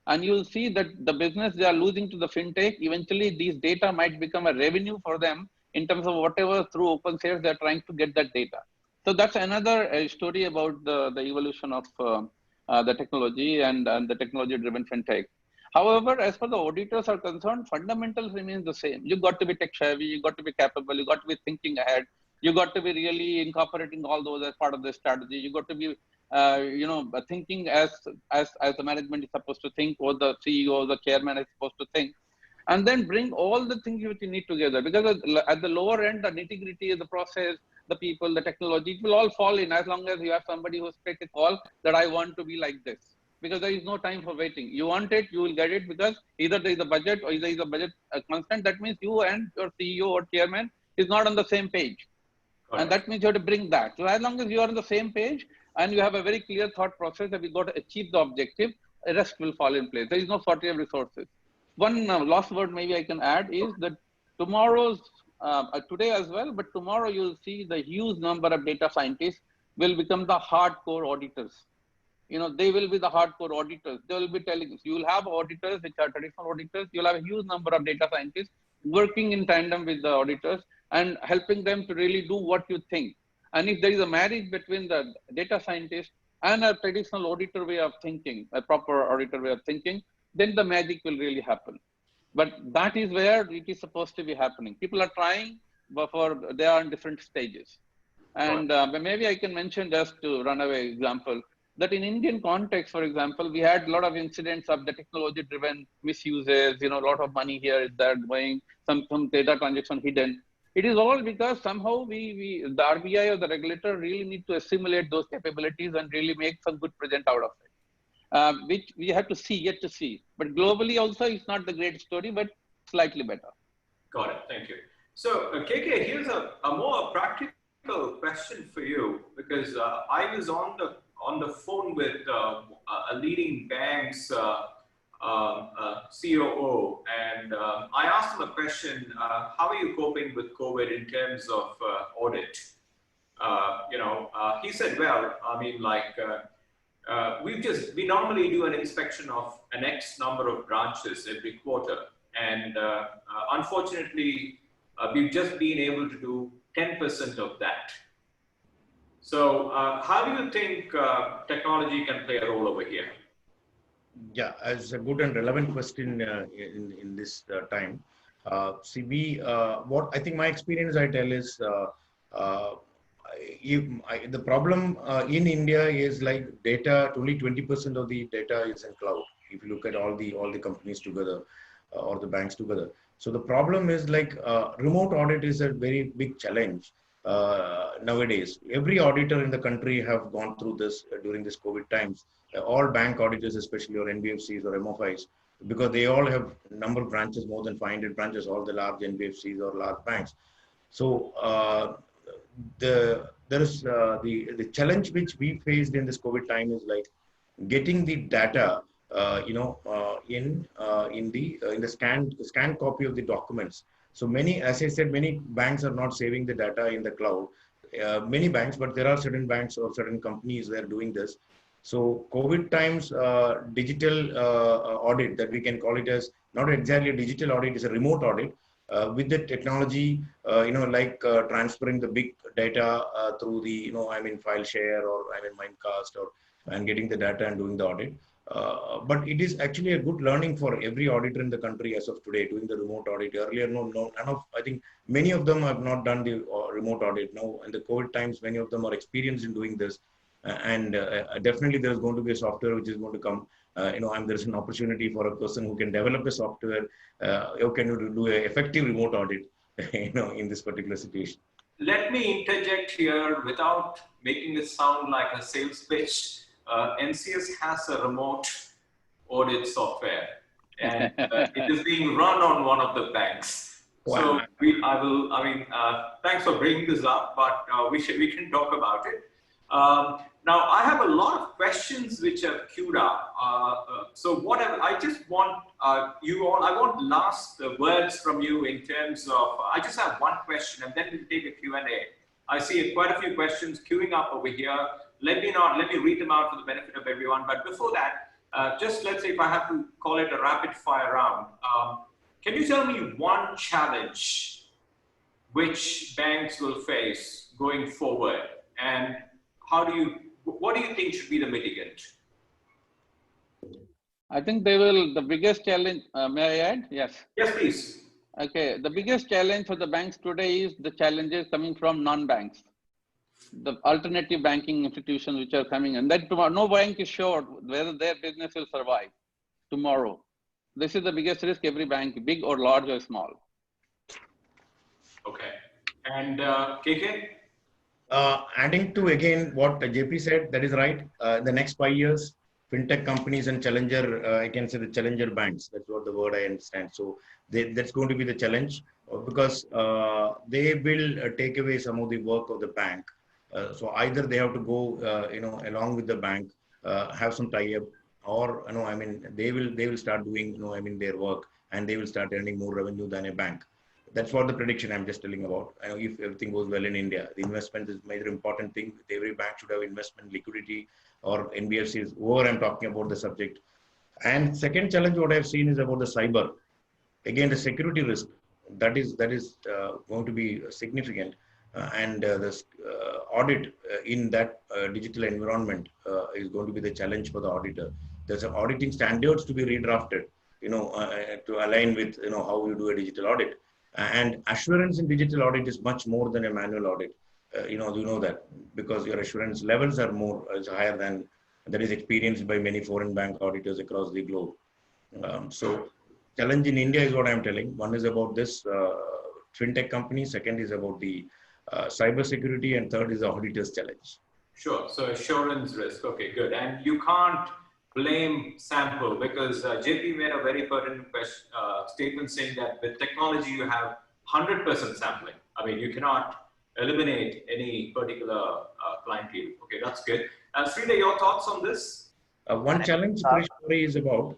And you'll see that the business they are losing to the fintech, eventually these data might become a revenue for them in terms of whatever through open source they're trying to get that data. So that's another story about the evolution of the technology and the technology driven fintech. However, as far as the auditors are concerned, fundamentals remains the same. You got to be tech savvy, you got to be capable, you got to be thinking ahead, you got to be really incorporating all those as part of the strategy. You got to be, thinking as the management is supposed to think, or the CEO or the chairman is supposed to think, and then bring all the things which you need together. Because at the lower end, the nitty-gritty of the process, the people, the technology, it will all fall in as long as you have somebody who's take a call that I want to be like this. Because there is no time for waiting. You want it, you will get it, because either there is a budget or either is a budget constant. That means you and your CEO or chairman is not on the same page. And that means you have to bring that. So as long as you are on the same page and you have a very clear thought process that we got to achieve the objective, the rest will fall in place. There is no shortage of resources. One last word maybe I can add is that tomorrow's, today as well, but tomorrow you'll see the huge number of data scientists will become the hardcore auditors. They will be the hardcore auditors. They will be telling us, you will have auditors, which are traditional auditors. You'll have a huge number of data scientists working in tandem with the auditors and helping them to really do what you think. And if there is a marriage between the data scientist and a traditional auditor way of thinking, a proper auditor way of thinking, then the magic will really happen. But that is where it is supposed to be happening. People are trying, but they are in different stages. And maybe I can mention, just to run away example, that in Indian context, for example, we had a lot of incidents of the technology-driven misuses, a lot of money here, there going, some data transaction hidden. It is all because somehow the RBI or the regulator really need to assimilate those capabilities and really make some good present out of it, which we have to see, yet to see. But globally also, it's not the great story, but slightly better. Got it. Thank you. So, KK, here's a more practical question for you, because I was on the phone with a leading bank's COO, and I asked him a question: how are you coping with COVID in terms of audit? He said, well, I mean, like we normally do an inspection of an X number of branches every quarter, and unfortunately, we've just been able to do 10% of that. So how do you think technology can play a role over here? Yeah, as a good and relevant question in this time. What I think my experience I tell is the problem in India is like data. Only 20% of the data is in cloud. If you look at all the companies together or the banks together. So the problem is like remote audit is a very big challenge nowadays. Every auditor in the country have gone through this during this COVID times. All bank auditors, especially, or NBFCs or MFIs, because they all have number of branches, more than 500 branches, all the large NBFCs or large banks. So the challenge which we faced in this COVID time is like getting the data, in the scanned copy of the documents. So many, as I said, many banks are not saving the data in the cloud. Many banks, but there are certain banks or certain companies that are doing this. So COVID times, digital audit, that we can call it as not exactly a digital audit, is a remote audit with the technology, transferring the big data through the, file share or Mimecast and getting the data and doing the audit. But it is actually a good learning for every auditor in the country as of today, doing the remote audit. Earlier, I think many of them have not done the remote audit. Now, in the COVID times, many of them are experienced in doing this. And definitely there's going to be a software which is going to come. There's an opportunity for a person who can develop a software, who can do an effective remote audit, in this particular situation. Let me interject here without making it sound like a sales pitch. NCS has a remote audit software, and it is being run on one of the banks. Wow. So thanks for bringing this up, but we can talk about it. Now, I have a lot of questions which are queued up. I just want I want last words from you in terms of, I just have one question and then we'll take a Q&A. I see quite a few questions queuing up over here. Let me read them out for the benefit of everyone. But before that, just let's say if I have to call it a rapid fire round, can you tell me one challenge which banks will face going forward, and what do you think should be the mitigant? I think the biggest challenge, may I add? Yes. Yes, please. Okay, the biggest challenge for the banks today is the challenges coming from non-banks, the alternative banking institutions which are coming in. That no bank is sure whether their business will survive tomorrow. This is the biggest risk every bank, big or large or small. Okay. And KK? Adding to again what JP said, that is right. The next 5 years, fintech companies and challenger, I can say the challenger banks, that's what the word I understand. So that's going to be the challenge, because they will take away some of the work of the bank. So either they have to go, along with the bank, have some tie-up, or they will start doing, their work, and they will start earning more revenue than a bank. That's what the prediction I'm just telling about. I know if everything goes well in India, the investment is a major important thing. Every bank should have investment liquidity, or NBFCs, whoever I'm talking about the subject. And second challenge, what I've seen is about the cyber. Again, the security risk, that is going to be significant. And this audit in that digital environment is going to be the challenge for the auditor. There's some auditing standards to be redrafted, to align with, how you do a digital audit. And assurance in digital audit is much more than a manual audit. You know that, because your assurance levels are higher than that is experienced by many foreign bank auditors across the globe. So challenge in India is what I'm telling. One is about this fintech company. Second is about the cyber security, and third is the auditor's challenge. Sure. So assurance risk. Okay, good. And you can't blame sample because JP made a very pertinent statement saying that with technology you have 100% sampling. I mean, you cannot eliminate any particular clientele. Okay, that's good. Sridhar, your thoughts on this? One challenge, Krish, is about,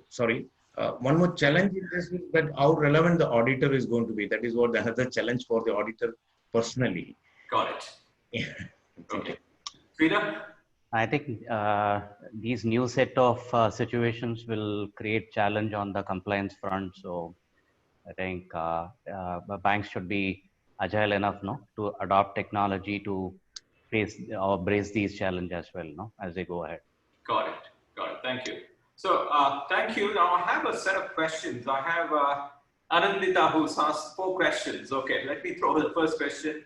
one more challenge in this is that how relevant the auditor is going to be. That is what another challenge for the auditor personally. Got it. Yeah. Okay. Sridhar? I think these new set of situations will create challenge on the compliance front. So I think banks should be agile enough, no, to adopt technology to face or brace these challenges as well, no, as they go ahead. Got it. Got it. Thank you. So thank you. Now I have a set of questions. I have Anandita who's asked 4 questions. Okay, let me throw the first question.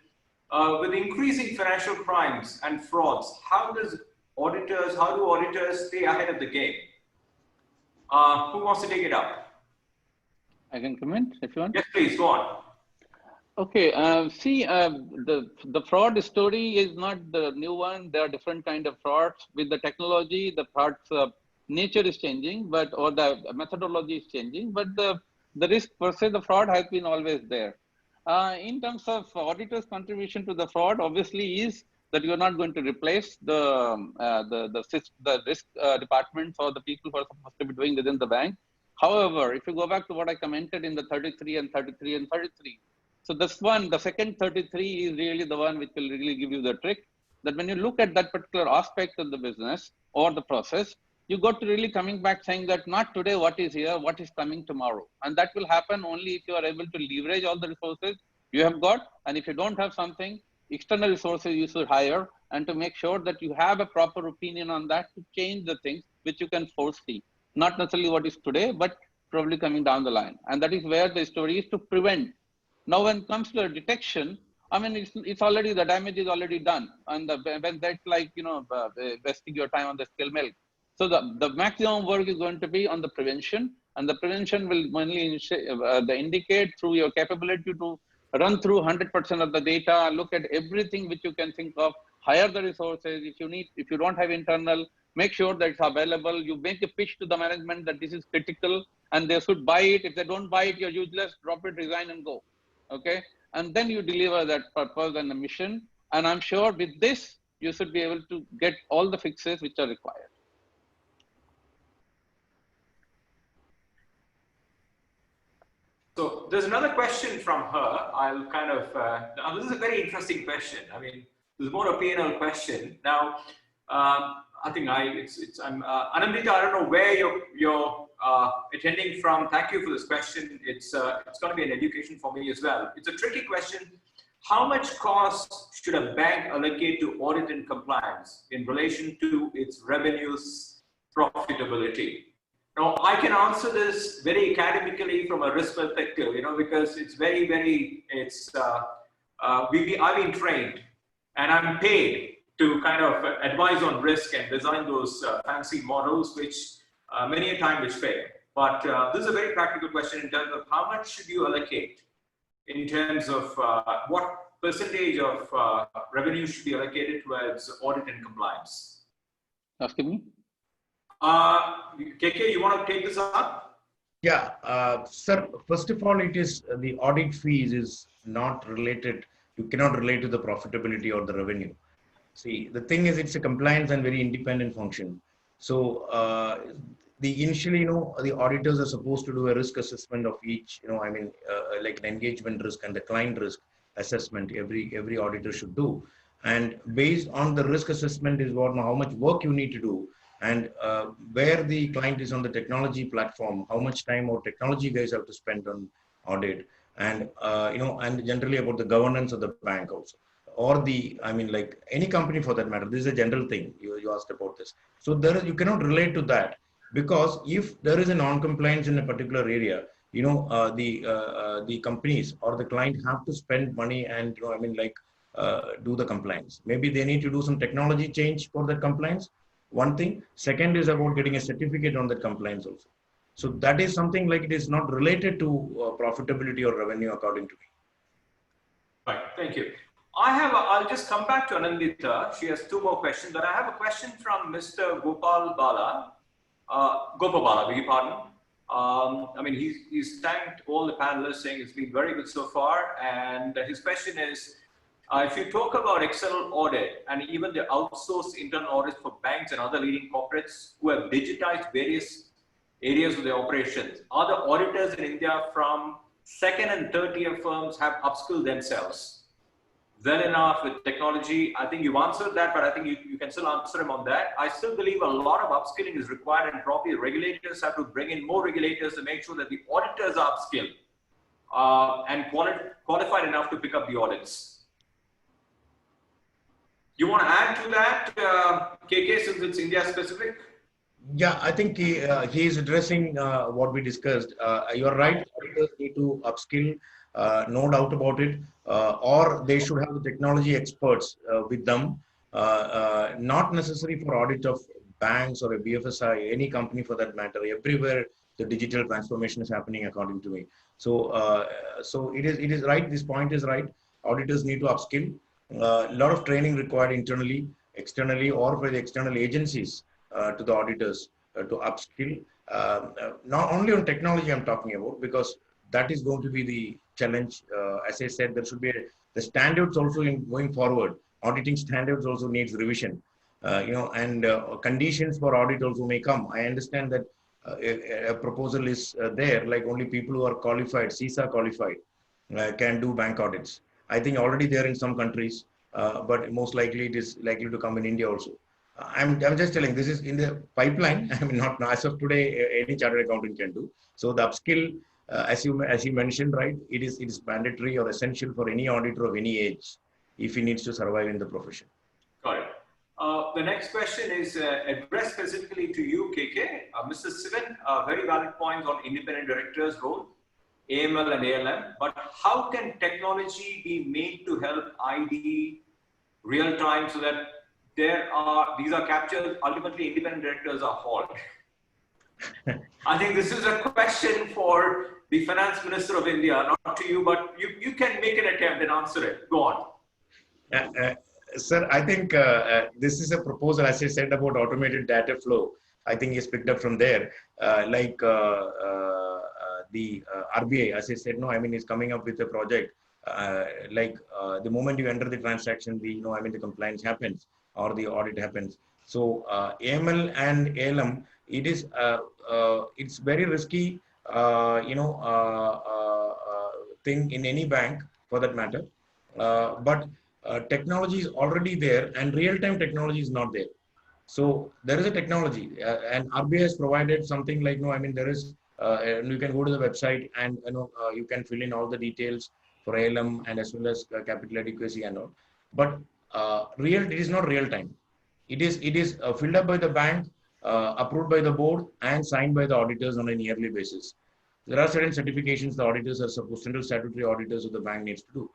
With increasing financial crimes and frauds, how do auditors stay ahead of the game? Who wants to take it up? I can comment if you want. Yes, please, go on. Okay, the fraud story is not the new one. There are different kind of frauds. With the technology, the frauds nature is changing, or the methodology is changing, but the risk per se, the fraud has been always there. In terms of auditors' contribution to the fraud, obviously is that you are not going to replace the risk departments or the people who are supposed to be doing within the bank. However, if you go back to what I commented in the 33 and 33 and 33, so this one, the second 33 is really the one which will really give you the trick, that when you look at that particular aspect of the business or the process, you got to really coming back saying that not today what is here, what is coming tomorrow. And that will happen only if you are able to leverage all the resources you have got. And if you don't have something, external resources you should hire, and to make sure that you have a proper opinion on that to change the things which you can foresee. Not necessarily what is today, but probably coming down the line. And that is where the story is to prevent. Now, when it comes to detection, I mean, it's already, the damage is already done. And when that's like, wasting your time on the skill milk. So the maximum work is going to be on the prevention, and the prevention will only indicate through your capability to run through 100% of the data, look at everything which you can think of, hire the resources. If you don't have internal, make sure that it's available. You make a pitch to the management that this is critical and they should buy it. If they don't buy it, you're useless, drop it, resign and go. Okay. And then you deliver that purpose and the mission. And I'm sure with this, you should be able to get all the fixes which are required. So there's another question from her. I'll kind of, now this is a very interesting question. I mean, this is more a P&L question. Now, I think I'm Anandita, I don't know where you're attending from. Thank you for this question. It's going to be an education for me as well. It's a tricky question. How much cost should a bank allocate to audit and compliance in relation to its revenues profitability? Now, I can answer this very academically from a risk perspective, because it's I've been trained and I'm paid to kind of advise on risk and design those fancy models, which many a time which fail. But this is a very practical question in terms of how much should you allocate in terms of what percentage of revenue should be allocated towards audit and compliance. Asking me? KK, you want to take this up? Yeah, sir, first of all, it is the audit fees is not related, you cannot relate to the profitability or the revenue. See, the thing is, it's a compliance and very independent function. So initially, the auditors are supposed to do a risk assessment of each, like an engagement risk and the client risk assessment, every auditor should do. And based on the risk assessment is how much work you need to do. And where the client is on the technology platform, how much time or technology guys have to spend on audit, and and generally about the governance of the bank also, or like any company for that matter. This is a general thing. You asked about this, so you cannot relate to that, because if there is a non-compliance in a particular area, the companies or the client have to spend money and do the compliance. Maybe they need to do some technology change for that compliance. One thing. Second is about getting a certificate on that compliance also. So that is something like it is not related to profitability or revenue, according to me. Right, thank you. I'll just come back to Anandita. She has 2 more questions, but I have a question from Mr. Gopal Bala. Gopal Bala, beg your pardon. I mean, he's thanked all the panelists, saying it's been very good so far. And his question is, if you talk about external audit and even the outsourced internal audits for banks and other leading corporates who have digitized various areas of their operations, are the auditors in India from second and third tier firms have upskilled themselves well enough with technology? I think you've answered that, but I think you can still answer him on that. I still believe a lot of upskilling is required, and probably regulators have to bring in more regulators to make sure that the auditors are upskilled and qualified enough to pick up the audits. You want to add to that, KK, since it's India specific? Yeah, I think he is addressing what we discussed. You're right, auditors need to upskill, no doubt about it, or they should have the technology experts with them, not necessary for audit of banks or a BFSI, any company for that matter. Everywhere the digital transformation is happening, according to me. So, so it is right. This point is right. Auditors need to upskill. A lot of training required internally, externally, or by the external agencies to the auditors to upskill. Not only on technology I'm talking about, because that is going to be the challenge. As I said, there should be the standards also in going forward. Auditing standards also needs revision. And conditions for audit also may come. I understand that a proposal is there, like only people who are qualified, CISA qualified, can do bank audits. I think already there in some countries, but most likely it is likely to come in India also. I'm just telling, this is in the pipeline. I mean, not as of today, any chartered accountant can do. So the upskill, as you mentioned, right, it is mandatory or essential for any auditor of any age if he needs to survive in the profession. Got it. The next question is addressed specifically to you, KK. Mr. Sivan, very valid points on independent directors' role, AML and ALM, but how can technology be made to help ID real time so that these are captured, ultimately independent directors are hauled? I think this is a question for the Finance Minister of India, not to you, but you can make an attempt and answer it. Go on. Sir, I think this is a proposal, as I said, about automated data flow. I think he's picked up from there. The RBI, as I said, is coming up with a project. The moment you enter the transaction, the compliance happens or the audit happens. So AML and ALM, it's very risky, thing in any bank for that matter. But technology is already there, and real-time technology is not there. So there is a technology, and RBI has provided something like, there is, you can go to the website and you can fill in all the details for ALM and as well as capital adequacy and all. But it is not real time. It is filled up by the bank, approved by the board, and signed by the auditors on a yearly basis. There are certain certifications the auditors are supposed, central statutory auditors of the bank needs to do.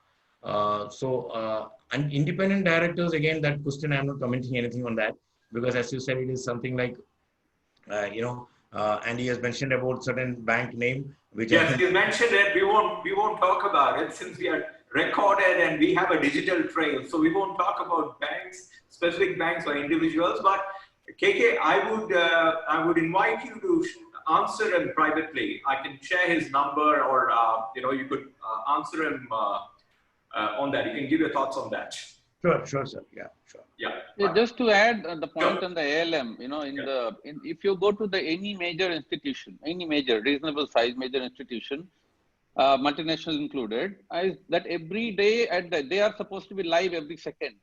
And independent directors, again, that question, I'm not commenting anything on that, because as you said, it is something like, and he has mentioned about certain bank name, which yes, you mentioned it. We won't talk about it since we are recorded and we have a digital trail. So we won't talk about banks, specific banks or individuals. But KK, I would invite you to answer him privately. I can share his number, or you could answer him on that. You can give your thoughts on that. Sure, sir. Yeah, sure. Yeah, just to add the point on the ALM, if you go to any major institution, any major reasonable size major institution, multinational included, that every day they are supposed to be live every second.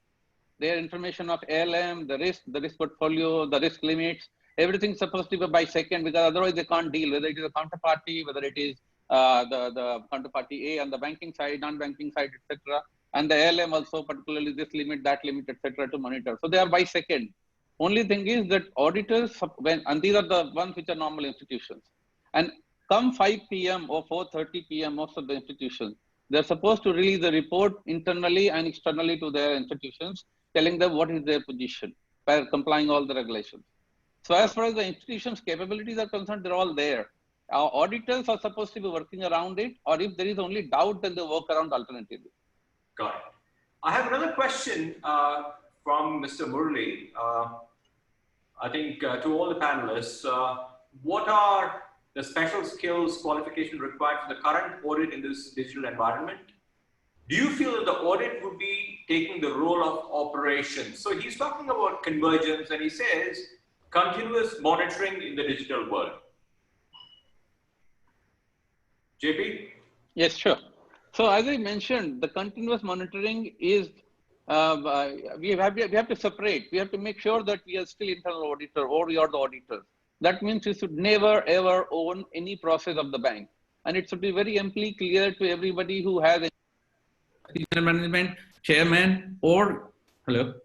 Their information of ALM, the risk portfolio, the risk limits, everything's supposed to be by second, because otherwise they can't deal, whether it is a counterparty, whether it is the counterparty A on the banking side, non-banking side, etc. And the ALM also, particularly this limit, that limit, etc., to monitor. So they are by second. Only thing is that auditors, and these are the ones which are normal institutions, and come 5 p.m. or 4:30 p.m., most of the institutions, they're supposed to release the report internally and externally to their institutions, telling them what is their position. by complying all the regulations. So as far as the institution's capabilities are concerned, they're all there. Our auditors are supposed to be working around it, or if there is only doubt, then they work around alternatively. Got it. I have another question from Mr. Murali. I think to all the panelists, what are the special skills qualification required for the current audit in this digital environment? Do you feel that the audit would be taking the role of operations? So he's talking about convergence, and he says continuous monitoring in the digital world. JP? Yes, sure. So as I mentioned, the continuous monitoring is, we have to separate. We have to make sure that we are still internal auditor or we are the auditors. That means you should never ever own any process of the bank. And it should be very amply clear to everybody who has senior management, chairman, or, hello?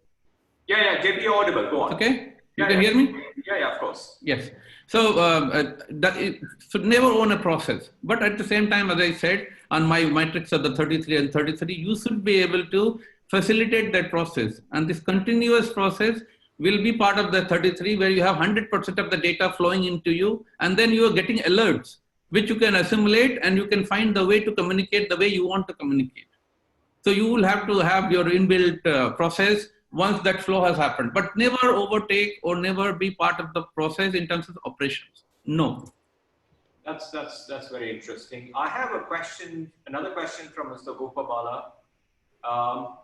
Yeah, JP, you're audible, go on. Okay, you can hear me? Yeah, of course. Yes. So should never own a process. But at the same time, as I said, on my matrix of the 33 and 33, you should be able to facilitate that process. And this continuous process will be part of the 33, where you have 100% of the data flowing into you, and then you are getting alerts, which you can assimilate, and you can find the way to communicate the way you want to communicate. So you will have to have your inbuilt process once that flow has happened, but never overtake or never be part of the process in terms of operations. No. That's very interesting. I have a question, another question from Mr. Gopabala.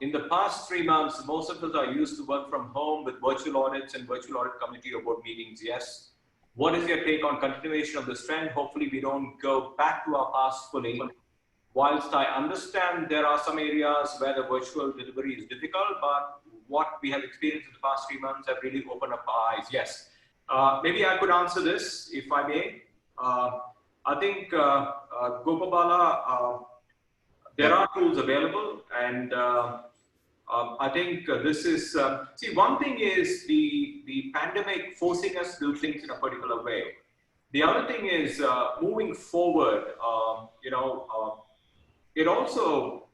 In the past 3 months, most of us are used to work from home with virtual audits and virtual audit committee or board meetings. Yes. What is your take on continuation of this trend? Hopefully we don't go back to our past fully. Whilst I understand there are some areas where the virtual delivery is difficult, but what we have experienced in the past 3 months have really opened up our eyes. Yes. Maybe I could answer this, if I may. I think, Gopabala, there are tools available, and I think this is, see, one thing is the pandemic forcing us to do things in a particular way. The other thing is moving forward, it also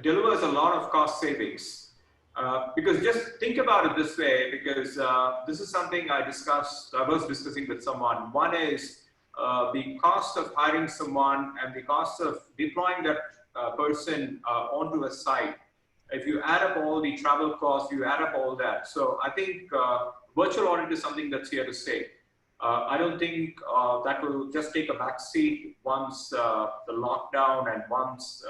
delivers a lot of cost savings. Because just think about it this way, because this is something I was discussing with someone. One is the cost of hiring someone and the cost of deploying that person onto a site. If you add up all the travel costs, you add up all that. So I think virtual audit is something that's here to stay. I don't think that will just take a backseat once the lockdown and once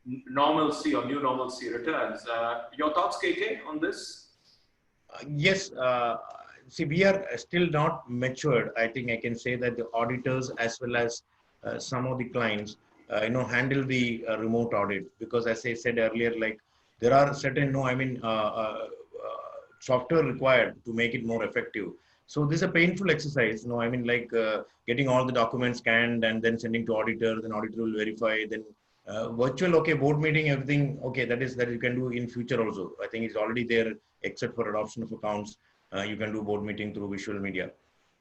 normalcy or new normalcy returns. Your thoughts, KK, on this? Yes. See, we are still not matured. I think I can say that the auditors as well as some of the clients, handle the remote audit, because as I said earlier, like there are certain, software required to make it more effective. So this is a painful exercise, getting all the documents scanned and then sending to auditors, and auditor will verify. Then virtual, okay, board meeting, everything, okay, that you can do in future also. I think it's already there, except for adoption of accounts. You can do board meeting through visual media.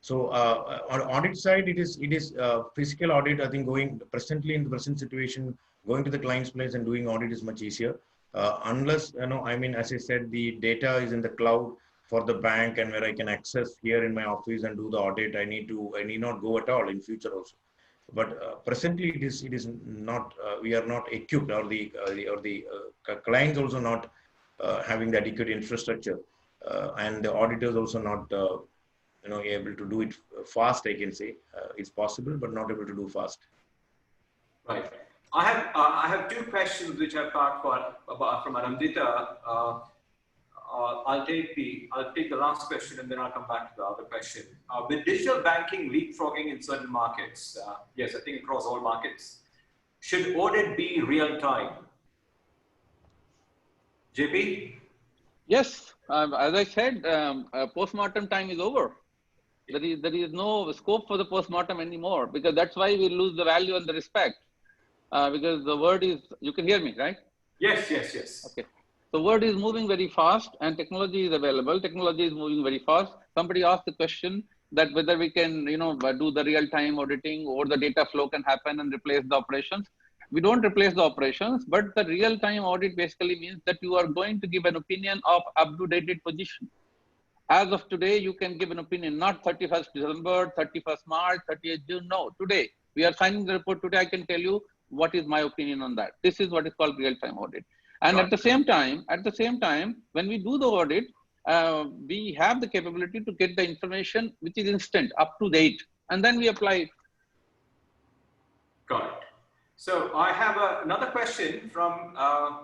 So on audit side, it is physical audit. I think presently in the present situation, going to the client's place and doing audit is much easier. Unless, as I said, the data is in the cloud for the bank, and where I can access here in my office and do the audit, I need not go at all in future also. But presently it is not, we are not equipped, or the clients also not having the adequate infrastructure, and the auditors also not able to do it fast. I can say it's possible, but not able to do fast. Right. I have two questions which I've got from Anandita. I'll take the last question, and then I'll come back to the other question. With digital banking leapfrogging in certain markets, yes, I think across all markets, should audit be real time? JP? Yes, as I said, post-mortem time is over. There is no scope for the post-mortem anymore, because that's why we lose the value and the respect. Because the word is, you can hear me, right? Yes. Okay. The word is moving very fast, and technology is available. Technology is moving very fast. Somebody asked the question that whether we can, do the real-time auditing, or the data flow can happen and replace the operations. We don't replace the operations, but the real-time audit basically means that you are going to give an opinion of up-to-date position. As of today, you can give an opinion, not 31st December, 31st March, 30th June. No, today, we are signing the report today. I can tell you what is my opinion on that. This is what is called real-time audit. And at the same time, when we do the audit, we have the capability to get the information which is instant, up to date, and then we apply it. Got it. So I have another question from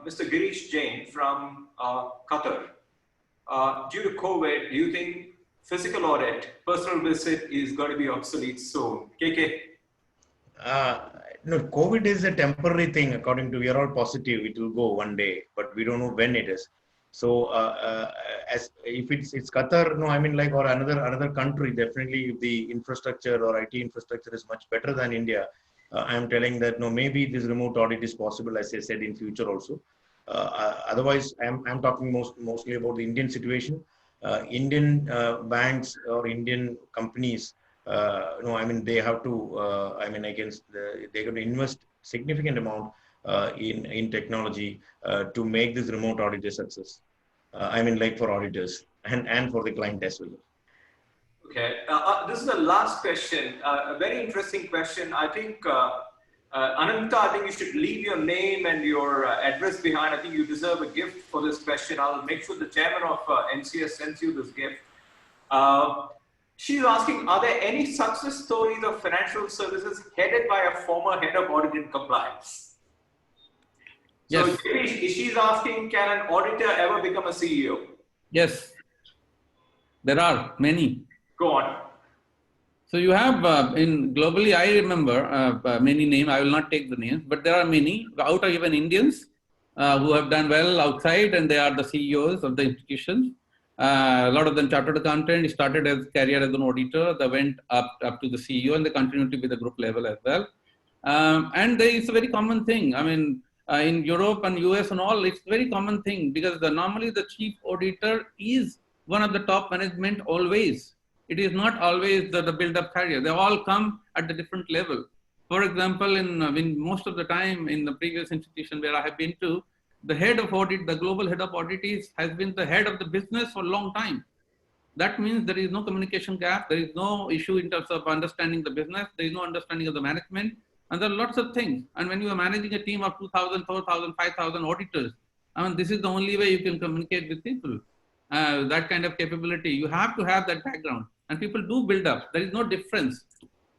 Mr. Girish Jain from Qatar. Due to COVID, do you think physical audit, personal visit is going to be obsolete soon? KK? No, COVID is a temporary thing. According to, we are all positive it will go one day, but we don't know when it is. So as if it's Qatar, no, I mean like, or another country, definitely if the infrastructure or IT infrastructure is much better than India, I'm telling that no, maybe this remote audit is possible, as I said, in future also. Otherwise, I'm talking mostly about the Indian situation. Indian banks or Indian companies, no, I mean they have to, I mean they're going to invest significant amount in technology to make this remote audit a success. I mean, like for auditors and for the client as well. Okay, this is the last question. A very interesting question. I think, Ananta, I think you should leave your name and your address behind. I think you deserve a gift for this question. I'll make sure the chairman of NCS sends you this gift. She's asking, are there any success stories of financial services headed by a former head of audit and compliance? Yes. So she's asking, can an auditor ever become a CEO? Yes, there are many. Go on. So you have in globally, I remember many names. I will not take the names, but there are many out of even Indians who have done well outside, and they are the CEOs of the institutions. A lot of them chartered accountant, started his career as an auditor. They went up to the CEO, and they continue to be the group level as well. And it's a very common thing. I mean, in Europe and US and all, it's a very common thing because normally the chief auditor is one of the top management always. It is not always the build-up career. They all come at a different level. For example, in most of the time in the previous institution where I have been to, the head of audit, the global head of audit has been the head of the business for a long time. That means there is no communication gap. There is no issue in terms of understanding the business. There is no understanding of the management. And there are lots of things. And when you are managing a team of 2,000, 4,000, 5,000 auditors, I mean, this is the only way you can communicate with people. That kind of capability, you have to have that background. And people do build up. There is no difference.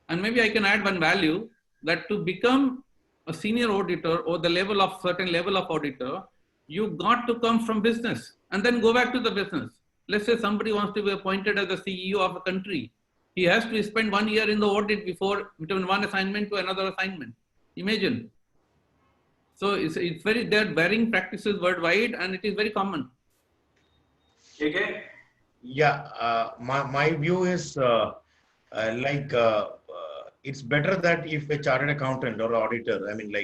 And maybe I can add one value that to become a senior auditor or the level of certain level of auditor, you got to come from business and then go back to the business. Let's say somebody wants to be appointed as the CEO of a country. He has to spend 1 year in the audit between one assignment to another assignment. Imagine. So it's very, there are varying practices worldwide and it is very common. Okay. Yeah, my view is it's better that if a chartered accountant or auditor, I mean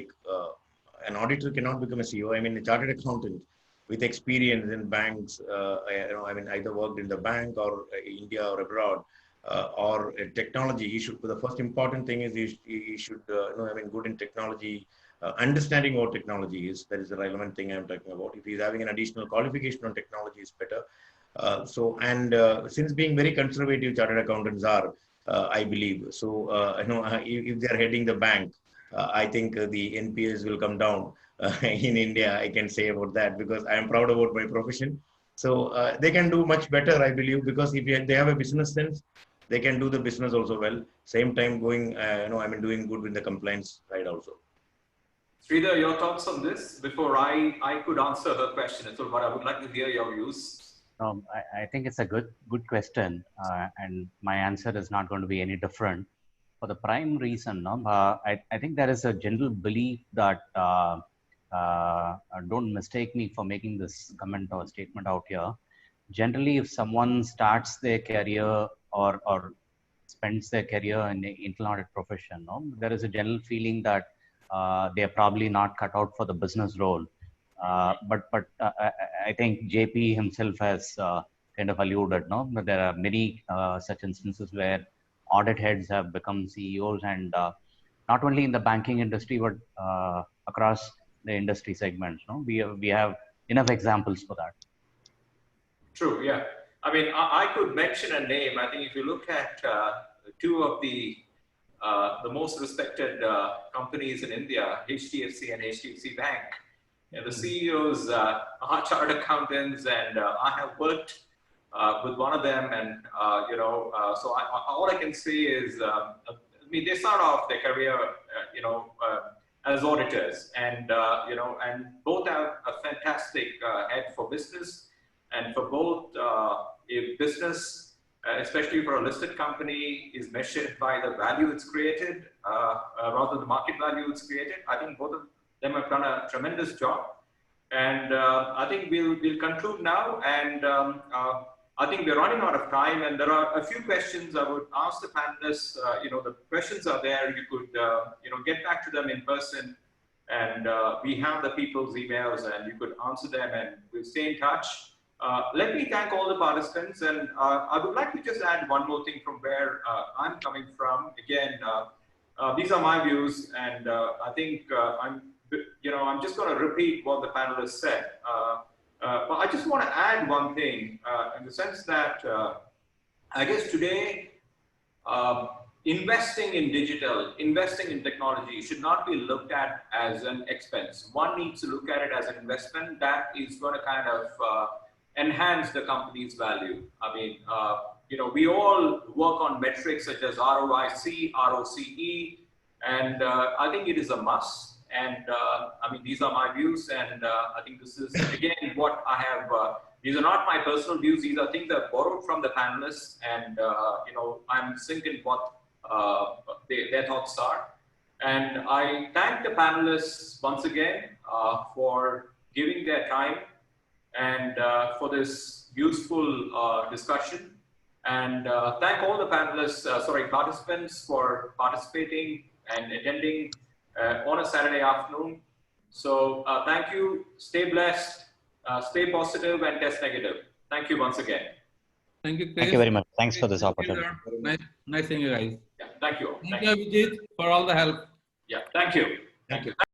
an auditor cannot become a CEO. I mean a chartered accountant with experience in banks, I mean either worked in the bank or India or abroad or technology. He should. The first important thing is he should I mean good in technology. Understanding what technology is, that is the relevant thing I'm talking about. If he's having an additional qualification on technology, is better. Since being very conservative chartered accountants are, I believe, so if they are heading the bank, I think the NPS will come down in India. I can say about that because I am proud about my profession. So they can do much better, I believe, because if they have a business sense, they can do the business also well. Same time going, I mean doing good with the compliance side also. Sridhar, your thoughts on this before I could answer her question. So, but I would like to hear your views. I think it's a good question, and my answer is not going to be any different. For the prime reason, I think there is a general belief that, don't mistake me for making this comment or statement out here. Generally, if someone starts their career or spends their career in the internal audit profession, there is a general feeling that they are probably not cut out for the business role. But I think JP himself has kind of alluded, that there are many such instances where audit heads have become CEOs, and not only in the banking industry, but across the industry segments. We have enough examples for that. True, yeah. I mean, I could mention a name. I think if you look at two of the most respected companies in India, HDFC and HDFC Bank, the CEOs are chartered accountants, and I have worked with one of them, and so all I can say is, I mean, they start off their career, as auditors, and and both have a fantastic head for business, and for both, if business, especially for a listed company, is measured by the value it's created rather than the market value it's created. I think both of them have done a tremendous job, and I think we'll conclude now, and I think we're running out of time, and there are a few questions I would ask the panelists. The questions are there. You could get back to them in person, and we have the people's emails, and you could answer them, and we'll stay in touch. Let me thank all the participants, and I would like to just add one more thing from where I'm coming from. Again, these are my views, and I think I'm just going to repeat what the panelists said. But I just want to add one thing in the sense that I guess today, investing in digital, investing in technology should not be looked at as an expense. One needs to look at it as an investment that is going to kind of enhance the company's value. I mean, we all work on metrics such as ROIC, ROCE, and I think it is a must. And I mean, these are my views, and I think this is, again, what I have, these are not my personal views, these are things I've borrowed from the panelists, and I'm thinking what their thoughts are. And I thank the panelists once again for giving their time and for this useful discussion. And thank all the panelists, participants for participating and attending on a Saturday afternoon. So thank you, stay blessed, stay positive, and test negative. Thank you once again. Thank you, Chris. Thank you very much. Thanks for this opportunity. Nice seeing you guys. Yeah, thank you. Thank you, Abhijit, for all the help. Yeah, thank you. Thank you.